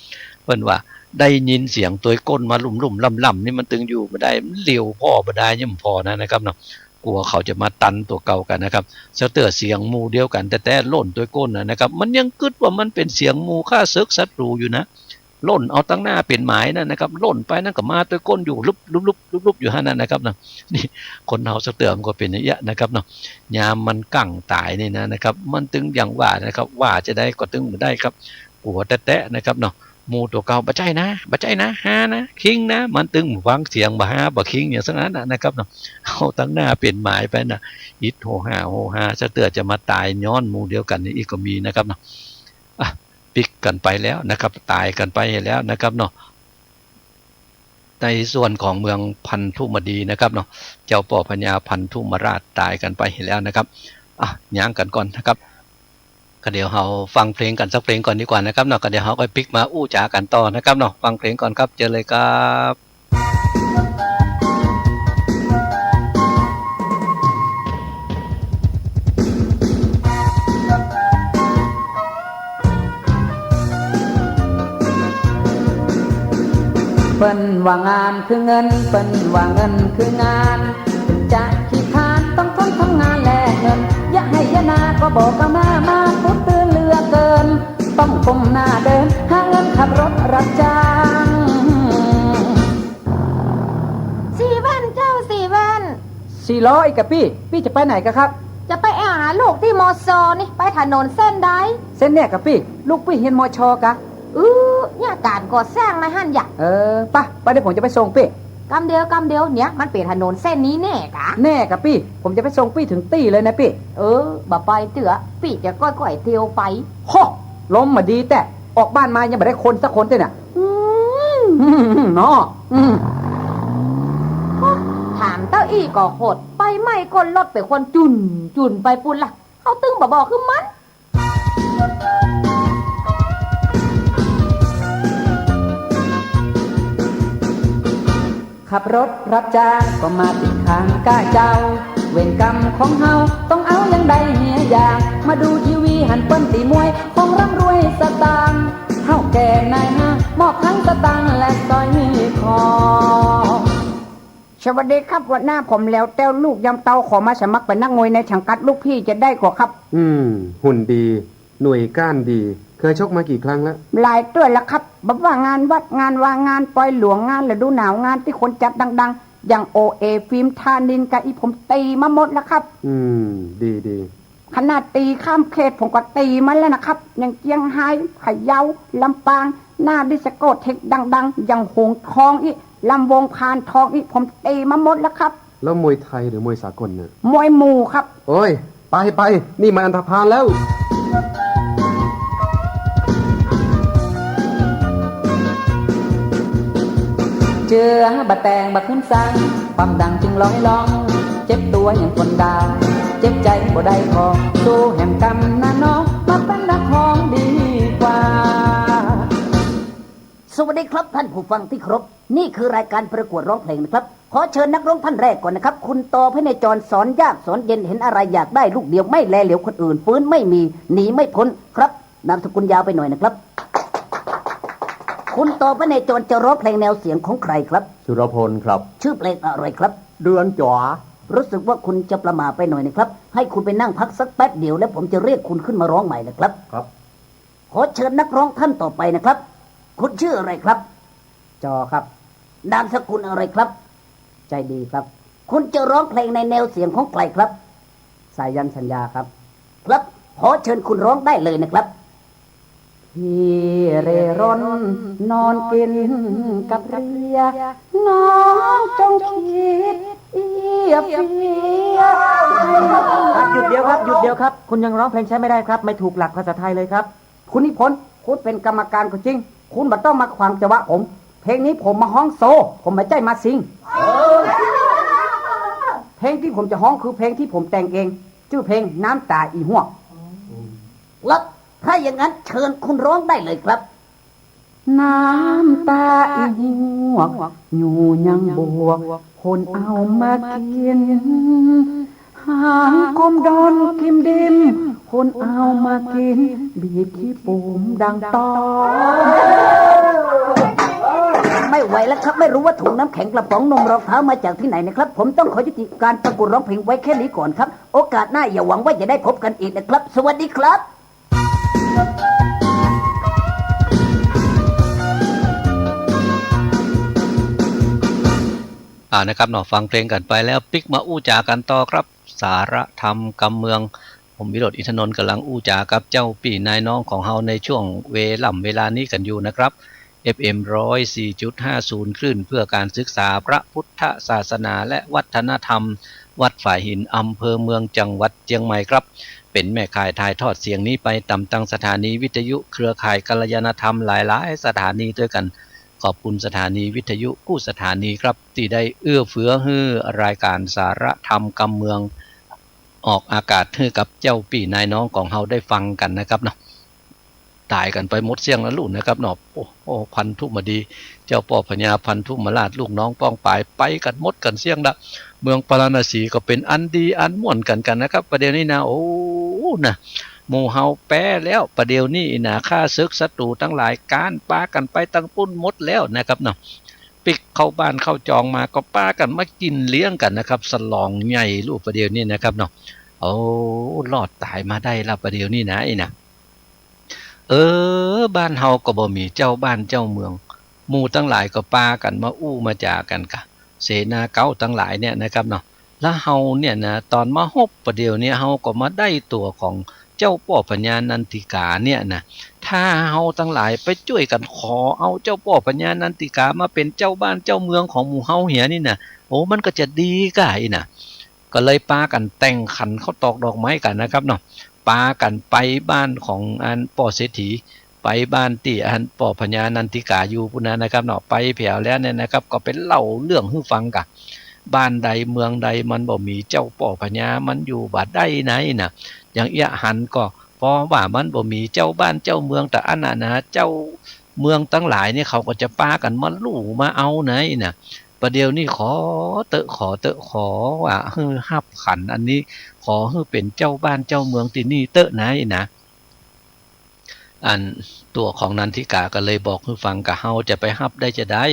S2: เพิ่นว่าได้ยินเสียงตัวก้นมาลุ่มๆล่ำๆนี่มันถึงอยู่บ่ได้เหลียวพ่อบ่ได้ย่ำพอนะครับเนาะ กลัวเขาจะมาตันตัวเก่ากันนะครับสเตอร์เสียงหมู่เดียวกันแต่ล่นตัวก้นนะครับมันยังกึดว่ามันเป็นเสียงหมู่ฆ่าศึกศัตรูอยู่นะล่นเอาตั้งหน้าเป็นหมายนะครับล่นไปนั่นก็มาตัวก้นอยู่ลุบอยู่นั่นนะครับนะนี่คนเฮาสเตอร์มันก็เป็นอย่างนี้นะครับเนาะยามมันกั้งตายนี่นะครับมันตึงอย่างว่านะครับว่าจะได้ก็ตึงไม่ได้ครับกลัวแตะนะครับเนาะหมู่ตัวเก่าบ่ใจนะฮานะคิงนะมันตึงฟังเสียงบ่ฮาบ่คิงอย่างนั้นนะครับเนาะเอาตั้งหน้าเปลี่ยนหมายไปนะอิดโหฮาจะเตือจะมาตายย้อนหมู่เดียวกันนี่อีกก็มีนะครับเนาะปิกกันไปแล้วนะครับตายกันไปแล้วนะครับเนาะในส่วนของเมืองพันธุมดีนะครับเนาะเจ้าป่อพญาพันธุมราชตายกันไปแล้วนะครับย่างกันก่อนนะครับก็เดี๋ยวเราฟังเพลงกันสักเพลงก่อนดีกว่านะครับเนาะก็เดี๋ยวเราก็ปิกมาอู้จ๋ากันต่อนะครับเนาะฟังเพลงก่อนครับเจอเลย
S3: ครับเปิ้นว่างานคือเงินเปิ้นว่าเงินคืองานถึงจะขี้คร้านต้องทนทำงานแลกเงินอย่าให้ยะนาก็บอกกับมาพุดตื่นเหลือเกินต้องก้มหน้าเดินหาเงินขับรถรับจ้าง
S4: สี่แว่นเจ้าสี่แว่น
S3: 400อีกกับพี่จะไปไหนกันครับ
S4: จะไปหาลูกที่มอซอนี่ไปถนนเส้นใด
S3: เส้นเนี่ยกับพี่ลูกพี่เฮียนมอชอกะ
S4: เนี่ยการก่อสร้างนะฮั่นอย่า
S3: ไปเดี๋ยวผมจะไปส่งพี่
S4: กำเดียวเนี่ยมันเป็นถนนเส้นนี้แน่กะ
S3: แน่กับพี่ผมจะไปส่งพี่ถึงตี้เลยนะพี่
S4: บ่ไปเถื่อพี่จะก้อยเที่ยวไป
S3: โหล้มมาดีแต่ออกบ้านมายังไม่ได้คนสักคนเลยน่ะเนาะ
S4: ถามเต้าอี้ก่อโหดไปไม่คนรถไปคนจุนไปปุ่นล่ะเขาตึงบ่คือมัน
S3: ขับรถรับจ้างก็มาติดข้างก้าเจ้าเวรกรรมของเฮาต้องเอาอย่างใดเฮียอย่างมาดูทีวีหันเปิ้นตีมวยคงร่ำรวยสตางค์เท่าแก่นายห้ามอบทั้งสตางค์และสร้อยคอสวัสดีครับวันหน้าผมแล้วเต้าลูกยำเตาขอมาสมัครเป็นนักมวยในสังกัดลูกพี่จะได้ขอครับ
S5: หุ่นดีหน่วยก้านดีเคยชกมากี่ครั้งแล้ว
S3: หลายตัวแล้วครับบอกว่างานวัดงานวางงานปล่อยหลวงงานฤดูหนาวงานที่คนจัดดังๆอย่างโอเอฟิล์มทานินกับอีผมตีมาหมดแล้วครับ
S5: ดี
S3: ขนาดตีข้ามเขตผมก็ตีมาแล้วนะครับอย่างเจียงไฮ้พะเยาลำปางหน้าดิสโก้เทคดังๆอย่างหงทองอีลำวงพานทองอีผมตีมาหมดแล้วครับ
S5: แล้วมวยไทยหรือมวยสากลเนี่ย
S3: มวยหมู่ครับ
S5: โอ้ยไปนี่มาอันธพาลแล้ว
S3: เจอบะแตงบะขึ้นสังความดังจึงร้องเจ็บตัวอย่างคนดาวเจ็บใจบ่ได้พอสู้แห่งกรรมนะน้องมาเป็นนักร้องดีกว่า
S4: สวัสดีครับท่านผู้ฟังที่เคารพนี่คือรายการประกวดร้องเพลงนะครับขอเชิญนักร้องท่านแรกก่อนนะครับคุณโตพระเนจรสอนยากสอนเย็นเห็นอะไรอยากได้ลูกเดียวไม่แลเหลียวคนอื่นฟื้นไม่มีหนีไม่พ้นครับนามสกุลยาวไปหน่อยนะครับคุณโตพระเนจรจะร้องเพลงแนวเสียงของใครครับ
S5: สุรพลครับ
S4: ชื่อเพลงอะไรครับ
S5: เดือนจ๋า
S4: รู้สึกว่าคุณจะประมาทไปหน่อยนะครับให้คุณไปนั่งพักสักแป๊บเดียวแล้วผมจะเรียกคุณขึ้นมาร้องใหม่นะครับ
S5: ครับ
S4: ขอเชิญนักร้องท่านต่อไปนะครับคุณชื่ออะไรครับ
S3: จอครับ
S4: นามสกุลอะไรครับ
S3: ใจดีครับ
S4: คุณจะร้องเพลงในแนวเสียงของใครครับ
S3: สายันสัญญาครับ
S4: ครับขอเชิญคุณร้องได้เลยนะครับ
S3: พี่เร่ร่อนนอนกินกับเรียน้องจงคิดเอียบเฟีย
S6: หยุดเดียวครับคุณยังร้องเพลงใช้ไม่ได้ครับไม่ถูกหลักภาษาไทยเลยครับ
S3: คุณนิพนธ์คุณเป็นกรรมการก็จริงคุณบ่ต้องมาขวางจังหวะผมเพลงนี้ผมมาฮ้องโซผมไม่ใช่มาซิงเพลงที่ผมจะฮ้องคือเพลงที่ผมแต่งเองชื่อเพลงน้ำตาอีห่วง
S4: แล้วถ้าอย่างนั้นเชิญคุณร้องได้เลยครับ
S3: น้ำตาอีห่วงอยู่ยังบวกคนเอามากินหางคมดอนกิมดิมคนเอามากินบีบขี้ปุ่มดังตอ
S4: ไม่ไหวแล้วครับไม่รู้ว่าถุงน้ำแข็งกระป๋องนมรองเท้ามาจากที่ไหนนะครับผมต้องขอยุติการประกวดร้องเพลงไว้แค่นี้ก่อนครับโอกาสหน้าอย่าหวังว่าจะได้พบกันอีกนะครับสวัสดีครับ
S2: นะครับเนาะฟังเพลงกันไปแล้วปิกมาอู้จากันต่อครับสาระธรรมกำเมืองผมวิโรจน์อินทนนท์กำลังอู้จากับเจ้าปี่นายน้องของเฮาในช่วงเวลานี้กันอยู่นะครับ FM 104.50 คลื่นเพื่อการศึกษาพระพุทธศาสนาและวัฒนธรรมวัดฝ่ายหินอำเภอเมืองจังหวัดเชียงใหม่ครับเป็นแม่ข่ายถ่ายทอดเสียงนี้ไปตามตั้งสถานีวิทยุเครือข่ายกัลยาณธรรมหลายๆสถานีด้วยกันขอบคุณสถานีวิทยุกู้สถานีครับที่ได้เอื้อเฟื้อให้รายการสาระธรรมกำเมืองออกอากาศให้กับเจ้าปี่นายน้องของเฮาได้ฟังกันนะครับเนาะตายกันไปหมดเสียงแล้วลูกนะครับเนาะโอ้พันธุมดีเจ้าป่อพญาพันธุมราชลูกน้องป้องปายไปกันหมดกันเสียงละเมืองปาราณสีก็เป็นอันดีอันม่วนกันนะครับประเดี๋ยวนี้นะโอ้นะหมู่เฮาแป้แล้วประเดี๋ยวนี้นะฆ่าศึกศัตรูทั้งหลายการปากันไปตั้งปุ้นหมดแล้วนะครับเนาะปิกเข้าบ้านเข้าจองมาก็ปากันมากินเลี้ยงกันนะครับสลองใหญ่ลูกประเดี๋ยวนี้นะครับเนาะโอ้รอดตายมาได้ละประเดี๋ยวนี้นะไอ้นะบ้านเฮาก็บ่มีเจ้าบ้านเจ้าเมืองหมู่ทั้งหลายก็ปากันมาอู้มาจากันกะเสนาเก้าทั้งหลายเนี่ยนะครับเนาะแล้วเฮาเนี่ยนะตอนมาฮบประเดี๋ยวนี้เฮาก็มาได้ตัวของเจ้าป่อพญานันทิกาเนี่ยนะถ้าเฮาทั้งหลายไปช่วยกันขอเอาเจ้าป่อพญานันทิกามาเป็นเจ้าบ้านเจ้าเมืองของหมู่เฮาเหียนี่นะโอ้มันก็จะดีกะไอ้นะก็เลยปากันแต่งขันเขาตอกดอกไม้กันนะครับเนาะปากันไปบ้านของอันป่อเศรษฐีไปบ้านที่อันป่อพญานันทิกาอยู่พุ่นนะครับเนาะไปแผ่วแล้วเนี่ยนะครับก็เป็นเล่าเรื่องให้ฟังกะบ้านใดเมืองใดมันบ่มีเจ้าป่อพญามันอยู่บ่ได้ไหนนะอย่างเอี้ยหันก็เพราะว่ามันบ่มีเจ้าบ้านเจ้าเมืองแต่อันน่ะนะเจ้าเมืองทั้งหลายเนี่ยเขาก็จะปากันมาลู่มาเอาไหนนะประเดี๋ยวนี้ขอเตอะขอว่าฮับขันอันนี้ขอให้เป็นเจ้าบ้านเจ้าเมืองที่นี่เตอะไหนนะอันตัวของนันทิกาก็เลยบอกให้ฟังกับเฮาจะไปฮับได้จะได้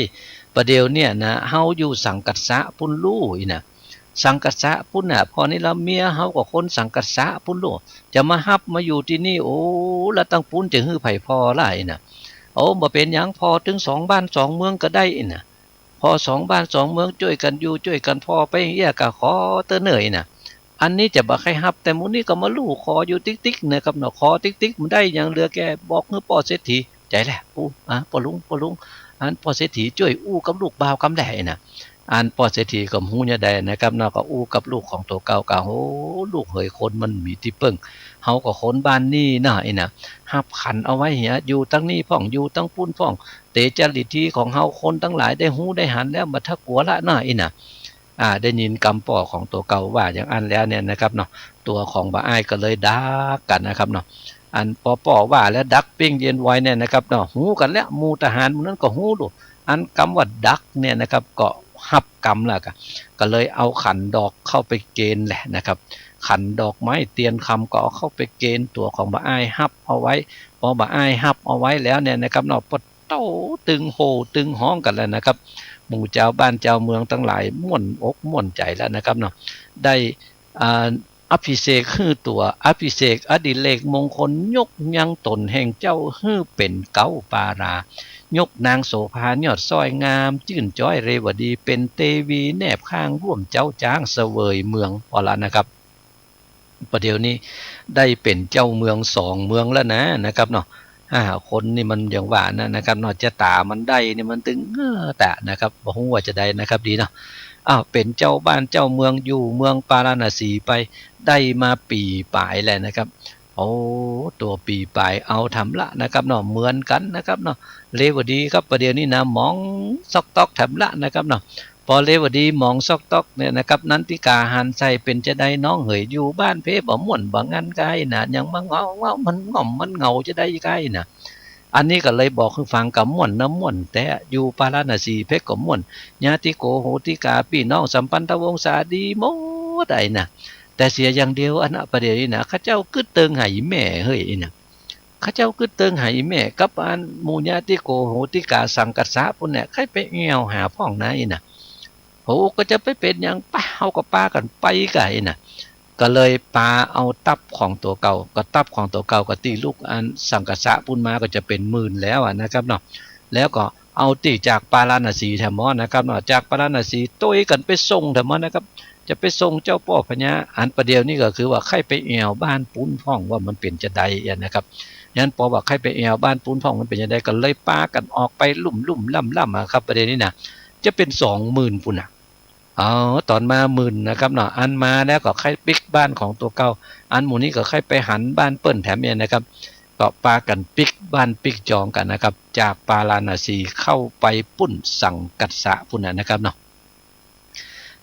S2: ประเดี๋ยวเนี่ยนะเฮาอยู่สังกัดสะพุ่นลู่อีนะสังกัดสะพุ่นน่ะพอนี้ละเมียเฮาก็คนสังกัดสะพุ่นลู่จะมาฮับมาอยู่ที่นี่โอ้แล้วตั้งพุ่นจะฮื้อไผพอล่ะอีนะโอ้บ่เป็นหยังพอถึง2บ้าน2เมืองก็ได้อีนะพอ2บ้าน2เมืองช่วยกันอยู่ช่วยกันพอไปเอี้ยก็ขอเตอเหนื่อยนะอันนี้จะบ่ใครฮับแต่หมู่นี้ก็มาลู่ขออยู่ติ๊กๆนะครับเนาะขอติ๊กๆมันได้อย่างเหลือแกบอกให้ป่อเศรษฐีใจแหละปู่ป่อลุงอันป่อเศรษฐีช่วยอู้กับลูกบ่าวกำแดนะอันป่อเศรษฐีก็ฮู้เนี่ยได้นะครับเนาะก็อู้กับลูกของตัวเก่าก็โอ้ลูกเฮยคนมันมีที่เปิ้งเฮาก็คนบ้านนี้น่ะไอ้น่ะฮับขันเอาไว้เหียอยู่ตั้งนี้พ่องอยู่ตั้งปุ้นพ่องเตจริตที่ของเฮาคนทั้งหลายได้ฮู้ได้หันแล้วบัดทักกัวละน่ะไอ้น่ะได้ยินกำป่อของตัวเก่าว่าอย่างอันแล้วเนี่ยนะครับเนาะตัวของบ่อ้ายก็เลยดักกันนะครับเนาะอันป่อว่าแล้วดักเป้งเย็นไว้เนี่ยนะครับเนาะฮู้กันแล้วหมู่ทหารหมู่นั้นก็ฮู้ดูอันคำว่าดักเนี่ยนะครับก็ฮับกำแล้วก็เลยเอาขันดอกเข้าไปเกณฑ์แหละนะครับขันดอกไม้เตียนคำก็เอาเข้าไปเกณฑ์ตัวของบ่อ้ายฮับเอาไว้พอบ่อ้ายฮับเอาไว้แล้วเนี่ยนะครับเนาะปดโตตึงโหตึงห้องกันแล้วนะครับหมู่เจ้าบ้านเจ้าเมืองทั้งหลายม่วนอกม่วนใจแล้วนะครับเนาะได้อภิเษกฮื้อตัวอภิเษกอดิเรกมงคลยกยังตนแห่งเจ้าฮื้อเป็นเก้าปารายกนางโสภายอดซ้อยงามจื่นจ้อยเรวดีเป็นเตวีแนบข้างร่วมเจ้าจ้างเสวยเมืองพอละนะครับประเดี๋ยวนี้ได้เป็นเจ้าเมือง2เมืองแล้วนะครับเนาะคนนี่มันอย่างว่านะครับเนาะจะตามันได้นี่มันตึงแต่นะครับบ่ฮู้ว่าจะได้นะครับดีเนาะเป็นเจ้าบ้านเจ้าเมืองอยู่เมืองปาราณสีไปได้มาปีปลายแล้วนะครับโอ้ตัวปีปลายเอาทำละนะครับเนาะเหมือนกันนะครับเนาะเลวดีครับประเดี๋ยวนี้นะมองซอกตอกทำละนะครับเนาะพอเลวดีมองซอกตอกเนี่ยนะครับนันทิกาหันใส่เป็นจะได้น้องเหยอยู่บ้านเพบ่ม่วนบ่งั้นไกลนะยังมาเงามันง่อมมันเงาจะได้ไกลนะอันนี้ก็เลยบอกให้ฟังกับม่วนน้ำม่วนแต่อยู่ปาราณสีเพชรก็ม่วนญาติโกโหติกาพี่น้องสัมพันธวงศาดีหมดไอ้นะแต่เสียอย่างเดียวอันประเดี๋ยวนี้นะข้าเจ้ากึดเติงไห้แม่เฮ้ยนะ ข้าเจ้าคือเติงไหแม่กับอันหมู่ญาติโกโหติกาสังกัสสะพุ่นเนี่ยใครไปเอวหาพ่องไหนน่ะโหก็จะไปเป็นอย่างป้าเฮาก็ป้ากันไปไกน่ะก็เลยปาเอาตับของตัวเก่าก็ตับของตัวเก่าก็ตีลูกอันสังกัสสะพุ่นมาก็จะเป็นหมื่นแล้วนะครับเนาะแล้วก็เอาตีจากปาราณสีแถมอนะครับเนาะจากปาราณสีต้ยกันไปส่งแถมอนะครับจะไปส่งเจ้าพ่อพญาอันประเดียวนี่ก็คือว่าใครไปแอวบ้านปุ้นพ่องว่ามันเป็นจะใดนะครับยันพอว่าใครไปแอวบ้านปุ้นพ่องมันเป็นจะใดก็เลยปากันออกไปลุ่มล่ำครับประเด็นนี้นะจะเป็น20,000ปุ่นนะตอนมา10,000นะครับเนาะอันมาแล้วก็ใครปิกบ้านของตัวเก่าอันหมู่นี้ก็ใครไปหันบ้านเปิ้นแถมเนี่ยนะครับก็ปากันปิกบ้านปิกจองกันนะครับจากปาราณสีเข้าไปปุ้นสังกัสสะปุ่นนะครับเนาะ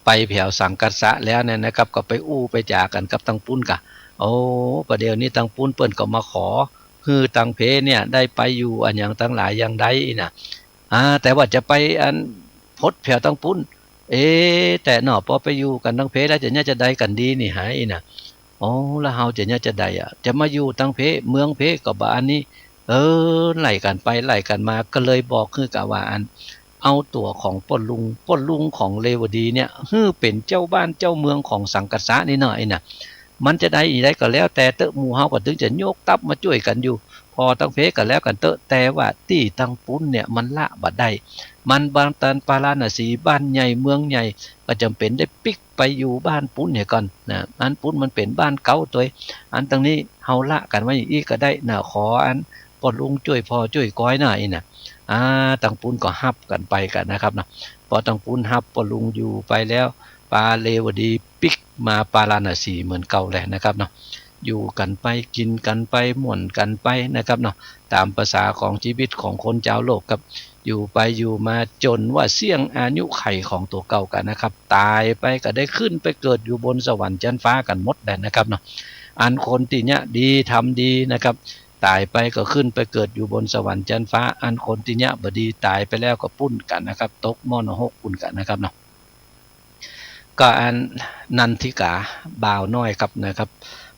S2: ไปแผ่วสังกัสสะแล้วเนี่ยนะครับก็ไปอู้ไปจากันกับตังปุ้นกะโอ้ประเดี๋ยวนี้ตังปุ้นเปิ้นก็มาขอคือตังเพเนี่ยได้ไปอยู่อันอย่างตั้งหลายอย่างใดนะแต่ว่าจะไปอันพดแผ่วตังปุ้นแต่หนอพอไปอยู่กันตังเพแล้วจะเนี่ยจะได้กันดีนี่หายนะแล้วเฮาจะเนี่ยจะได้จะมาอยู่ตังเพเมืองเพก็บ่อันนี้ไล่กันไปไล่กันมาก็เลยบอกคือกะว่าอันเอาตัวของป้นลุงของเลวดีเนี่ยเป็นเจ้าบ้านเจ้าเมืองของสังกัสสะนี่หน่อยน่ะมันจะได้อีได้ก็แล้วแต่เตอะหมู่เฮาก็ถึงจะโยกตับมาช่วยกันอยู่พอตั้งเพกันแล้วกันเตอะแต่ว่าที่ตั้งปุ้นเนี่ยมันละบ่ได้มันบางตันปาราณสีบ้านใหญ่เมืองใหญ่ก็จำเป็นได้ปิกไปอยู่บ้านปุ้นเนี่ยก่อนนะอันปุ้นมันเป็นบ้านเก่าตัวอันตรงนี้เฮาละกันไว้อีกก็ได้น่ะขออันป้นลุงช่วยพ่อช่วยก้อยหน่อยน่ะตังปุ้นก็ฮับกันไปกันนะครับนะพอตังปุ้นฮับป้นลุงอยู่ไปแล้วปาเลวดีปิกมาปาราณสีเหมือนเก่าเลยนะครับเนาะอยู่กันไปกินกันไปม่วนกันไปนะครับเนาะตามภาษาของชีวิตของคนเจ้าโลกครับอยู่ไปอยู่มาจนว่าเสี่ยงอายุไขของตัวเก่ากันนะครับตายไปก็ได้ขึ้นไปเกิดอยู่บนสวรรค์ชั้นฟ้ากันหมดเลยนะครับเนาะอันคนที่เนี้ยดีทำดีนะครับตายไปก็ขึ้นไปเกิดอยู่บนสวรรค์ชั้นฟ้าอันคนที่เนี้ยบดีตายไปแล้วก็ปุ้นกันนะครับตกมอนหกปุ้นกันนะครับเนาะก็อันนันทิกาบ่าวน้อยครับนะครับ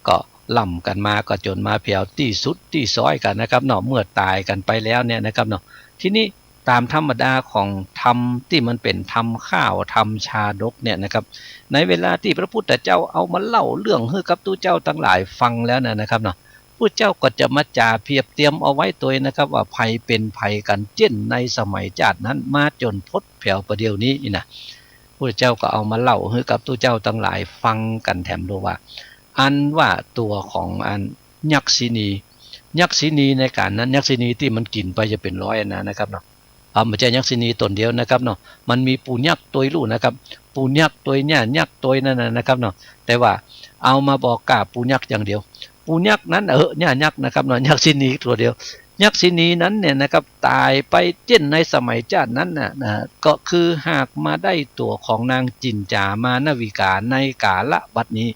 S2: ก็ล่ำกันมาก็จนมาเพียวที่สุดที่ซ้อยกันนะครับเนาะเมื่อตายกันไปแล้วเนี่ยนะครับเนาะที่นี้ตามธรรมดาของธรรมที่มันเป็นธรรมข้าวธรรมชาดกเนี่ยนะครับในเวลาที่พระพุทธเจ้าเอามาเล่าเรื่องให้กับตู้เจ้าทั้งหลายฟังแล้วนะครับเนาะผู้เจ้าก็จะมาจ่าเพียบเตรียมเอาไว้ตัวนะครับว่าภัยเป็นภัยกันเช่นในสมัยจาดนั้นมาจนพดแผ่วประเดี๋ยวนี้นะพระเจ้าก็เอามาเล่าให้กับตู้เจ้าทั้งหลายฟังกันแถมด้วยว่าอันว่าตัวของอันยักษินีในการนั้นยักษินีที่มันกินไปจะเป็นร้อยนะครับเนาะไม่ใช่ยักษินีตนเดียวนะครับเนาะมันมีปูยักษ์ตัวลูกนะครับปูยักษ์ตัวเนี่ยยักษ์ตัวนั่นนะครับเนาะแต่ว่าเอามาบอกกาปูยักษ์อย่างเดียวปูยักษ์นั้นเนี่ยยักษ์นะครับเนาะยักษินีตัวเดียวยักษินีนั้นเนี่ยนะครับตายไปเช่นในสมัยจาดนั้นนะก็คือหากมาได้ตัวของนางจินจามานวิกาในกาละบัดนี้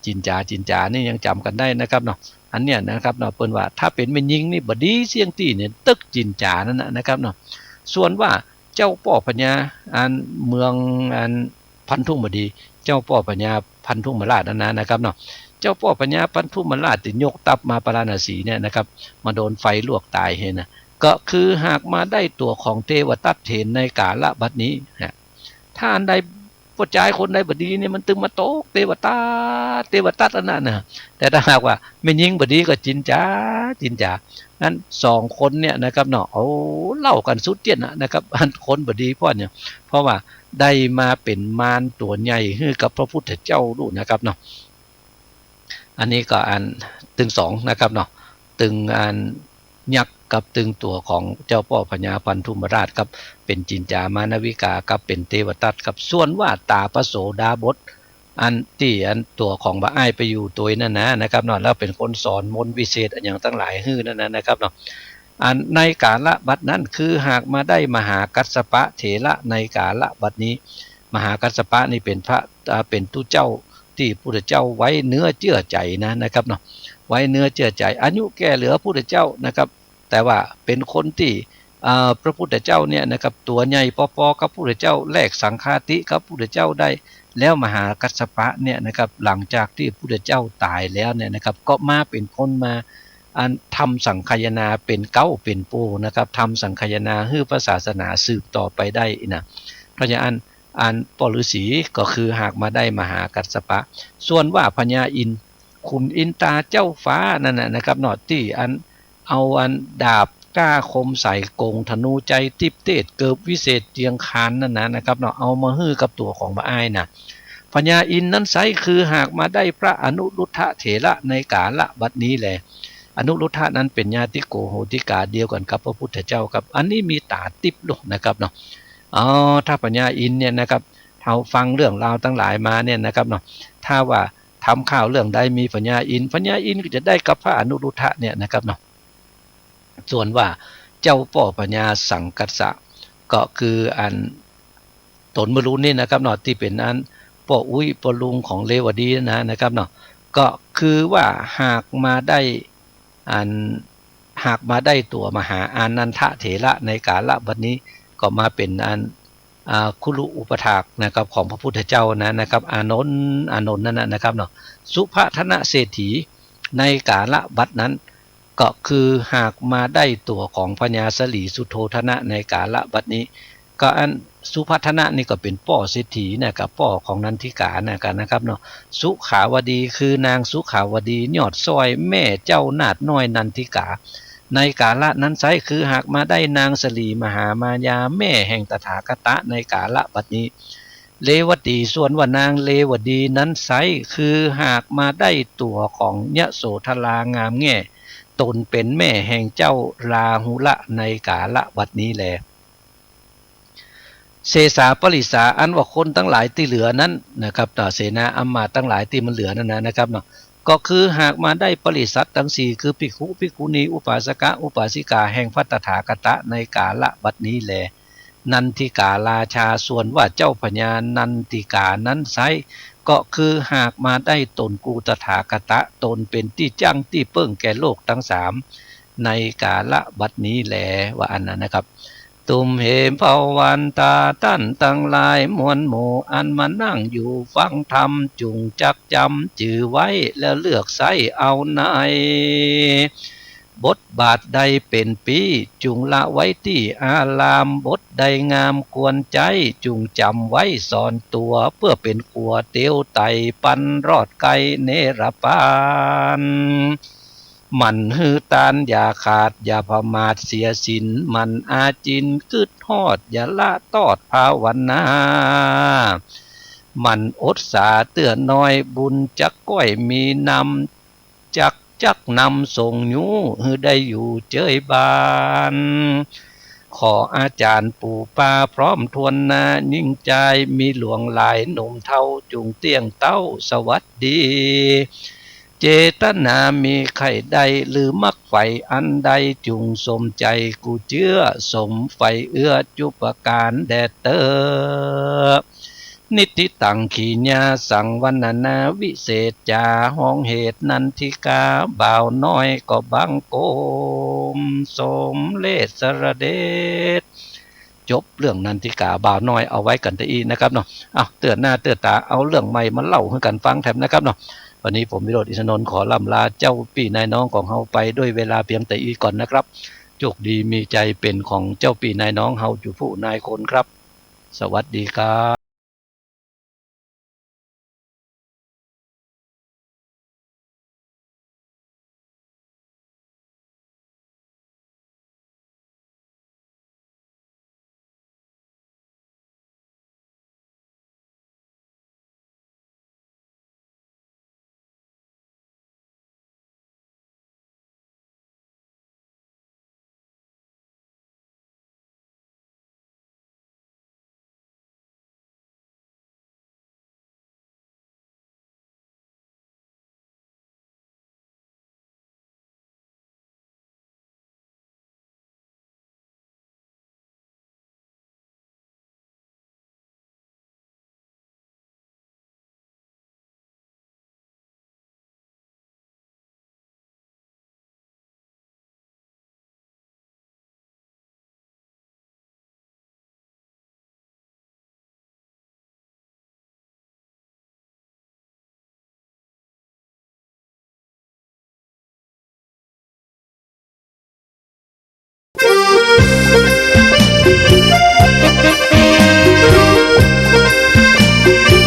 S2: จินจานี่ยังจำกันได้นะครับเนาะอันเนี้ยนะครับเนาะเปิ้นว่าถ้าเป็นแม่หญิงนี่บดีเสียงตี้เนี่ยตึกจินจานั่นนะครับเนาะส่วนว่าเจ้าพ่อพญาอันเมืองอันพันธุมบดีเจ้าพ่อพญาพันธุมราชนั่นนะครับเนาะเจ้าพ่อพญาพันธุมราชที่ยกตับมาปาราณสีเนี่ยนะครับมาโดนไฟลวกตายเห็นนะก็คือหากมาได้ตัวของเทวทัตเถนในกาละบัดนี้ถ้าอันใดผู้ชายคนใดบดีเนี่ยมันตึงมาโตกเทวทัตนั่นนะแต่ถ้าหากว่าไม่ยิงบดีก็จินจ๋านั้น2คนเนี่ยนะครับเนาะเล่ากันสุดเตี้ยนะครับอันคนบดีเนี่ยเพราะว่าได้มาเป็นมารตัวใหญ่ให้กับพระพุทธเจ้าดูนะครับเนาะอันนี้ก็อันตึง2นะครับเนาะตึงอันยักษ์กับตึงตัวของเจ้าพ่อพญาพันธุมราชครับเป็นจินจามานวิกากับเป็นเทวทัตครับส่วนว่าตาพระโสดาบสอันที่อันตัวของพระอ้ายไปอยู่ตัวนั่นนะครับเนาะแล้วเป็นคนสอนมนต์วิเศษอย่างทั้งหลายฮื้อนั่นนะครับเนาะอันในกาละบัดนั้นคือหากมาได้มหากัสสปะเถระในกาละบัดนี้มหากัสสปะนี่เป็นพระเป็นตู้เจ้าที่พุทธเจ้าไว้เนื้อเชื่อใจนะครับเนาะไว้เนื้อเชื่อใจอายุแก่เหลือพุทธเจ้านะครับแต่ว่าเป็นคนที่พระพุทธเจ้าเนี่ยนะครับตัวใหญ่พอๆกับพระพุทธเจ้าแลกสังฆาติกับพระพุทธเจ้าได้แล้วมหากัสสปะเนี่ยนะครับหลังจากที่พระพุทธเจ้าตายแล้วเนี่ยนะครับก็มาเป็นคนมา อันทำสังคายนาเป็นเก้าเป็นปูนะครับทำสังคายนาให้พระศาสนาสืบต่อไปได้นะเพราะฉะนั้นอันปฤษีก็คือหากมาได้มหากัสสปะส่วนว่าพญาอินขุนอินตาเจ้าฟ้านั่นนะครับเนาะที่อันเอาอันดาบกล้าคมใส่กงธนูใจติบเตดเกิบวิเศษเจียงคานนั่นนะครับเนาะเอามาฮื้อกับตัวของพระอ้ายนะพญาอินนั้นไซคือหากมาได้พระอนุรุทธะเถระในกาละบัดนี้แหละอนุรุทธะนั้นเป็นญาติโกโหติกาเดียวกันกับพระพุทธเจ้าครับอันนี้มีตาติบลูกนะครับเนาะถ้าพญาอินเนี่ยนะครับเราฟังเรื่องราวทั้งหลายมาเนี่ยนะครับเนาะถ้าว่าทำข่าวเรื่องใดมีพญาอินก็จะได้กับพระอนุรุทธะเนี่ยนะครับเนาะส่วนว่าเจ้าป่อพญาสังกัสสะก็คืออันตนมรู้นี่นะครับเนาะที่เป็นอันป่ออุ้ยป่อลุงของเลวดีนะครับเนาะก็คือว่าหากมาได้ตัวมหาอานันทเถระในกาลบัดนี้ก็มาเป็นอันคุลุอุปถากนะครับของพระพุทธเจ้านะครับอานนท์นั่นนะครับเนาะสุภธนะเศรษฐีในกาลบัดนั้นก็คือหากมาได้ตัวของพญาสลีสุโธธนะในกาลบัดนี้ก็อันสุภธนะนี่ก็เป็นป่อเศรษฐีนะครับป่อของนันทิกานะครับเนาะสุขาวดีคือนางสุขาวดียอดซอยแม่เจ้านาดน้อยนันทิกาในกาละนั้นไซคือหากมาได้นางสลีมหามายาแม่แห่งตถาคตในกาละบัดนี้เลวดีส่วนว่านางเลวดีนั้นไซคือหากมาได้ตัวของยโสธรางามแง่ตนเป็นแม่แห่งเจ้าราหุละในกาละบัดนี้แลเสสาปริสาอันว่าคนทั้งหลายที่เหลือนั้นนะครับต่อเสนาอัมมาทั้งหลายที่มันเหลือนั่นนะครับเนาะก็คือหากมาได้ปริสัตทั้งสี่คือภิกขุภิกขุณีอุปาสกะอุปาสิกาแห่งพระตถาคตในกาละบัดนี้แลนันทิการาชาส่วนว่าเจ้าพญานันทิกานั้นไซก็คือหากมาได้ตนกูตถาคตตนเป็นที่จังที่เปิ้งแก่โลกทั้งสามในกาละบัดนี้แลว่าอันนั้นนะครับตุมเหมภาวันตาตั้นตั้งลายมวลหมู่อันมานั่งอยู่ฟังธรรมจุงจักจำจื่อไว้แล้วเลือกใส่เอาในบทบาทใดเป็นปีจุงละไว้ที่อารามบทใดงามควรใจจุงจำไว้สอนตัวเพื่อเป็นขัวเตียวไตปันรอดไกเนรปานมันฮือตานอย่าขาดอย่าประมาทเสียสินมันอาจินกึดฮอดอย่าละตอดภาวนามันอดสาเตือนน้อยบุญจักก้อยมีนำจักนำส่งยูฮือได้อยู่เจยบานขออาจารย์ปู่ป้าพร้อมทวนนายิ่งใจมีหลวงหลายหนุ่มเท่าจุงเตี้ยงเต้าสวัสดีเจตนามีไข่ใดหรือมักไฟอันใดจุงสมใจกูเชื่อสมไฟเอื้อจุปการแดดเตอนิติตังขีญาสังวันนาวิเศษจาห้องเหตุนันทิกาบ่าวน้อยก็บังโกมสมเลสระเดชจบเรื่องนันทิกาบ่าวน้อยเอาไว้กันแต่อีนะครับเนาะเตือนหน้าเตือนตาเอาเรื่องใหม่มาเล่าให้กันฟังแถมนะครับเนาะวันนี้ผมวิโรจน์อินทนนท์ขอล่ำลาเจ้าพี่นายน้องของเฮาไปด้วยเวลาเพียงแต่อีก่อนนะครับโชคดีมีใจเป็นของเจ้าพี่นายน้องเฮาอยู่ผู้นายคนครับสวัสดีครับ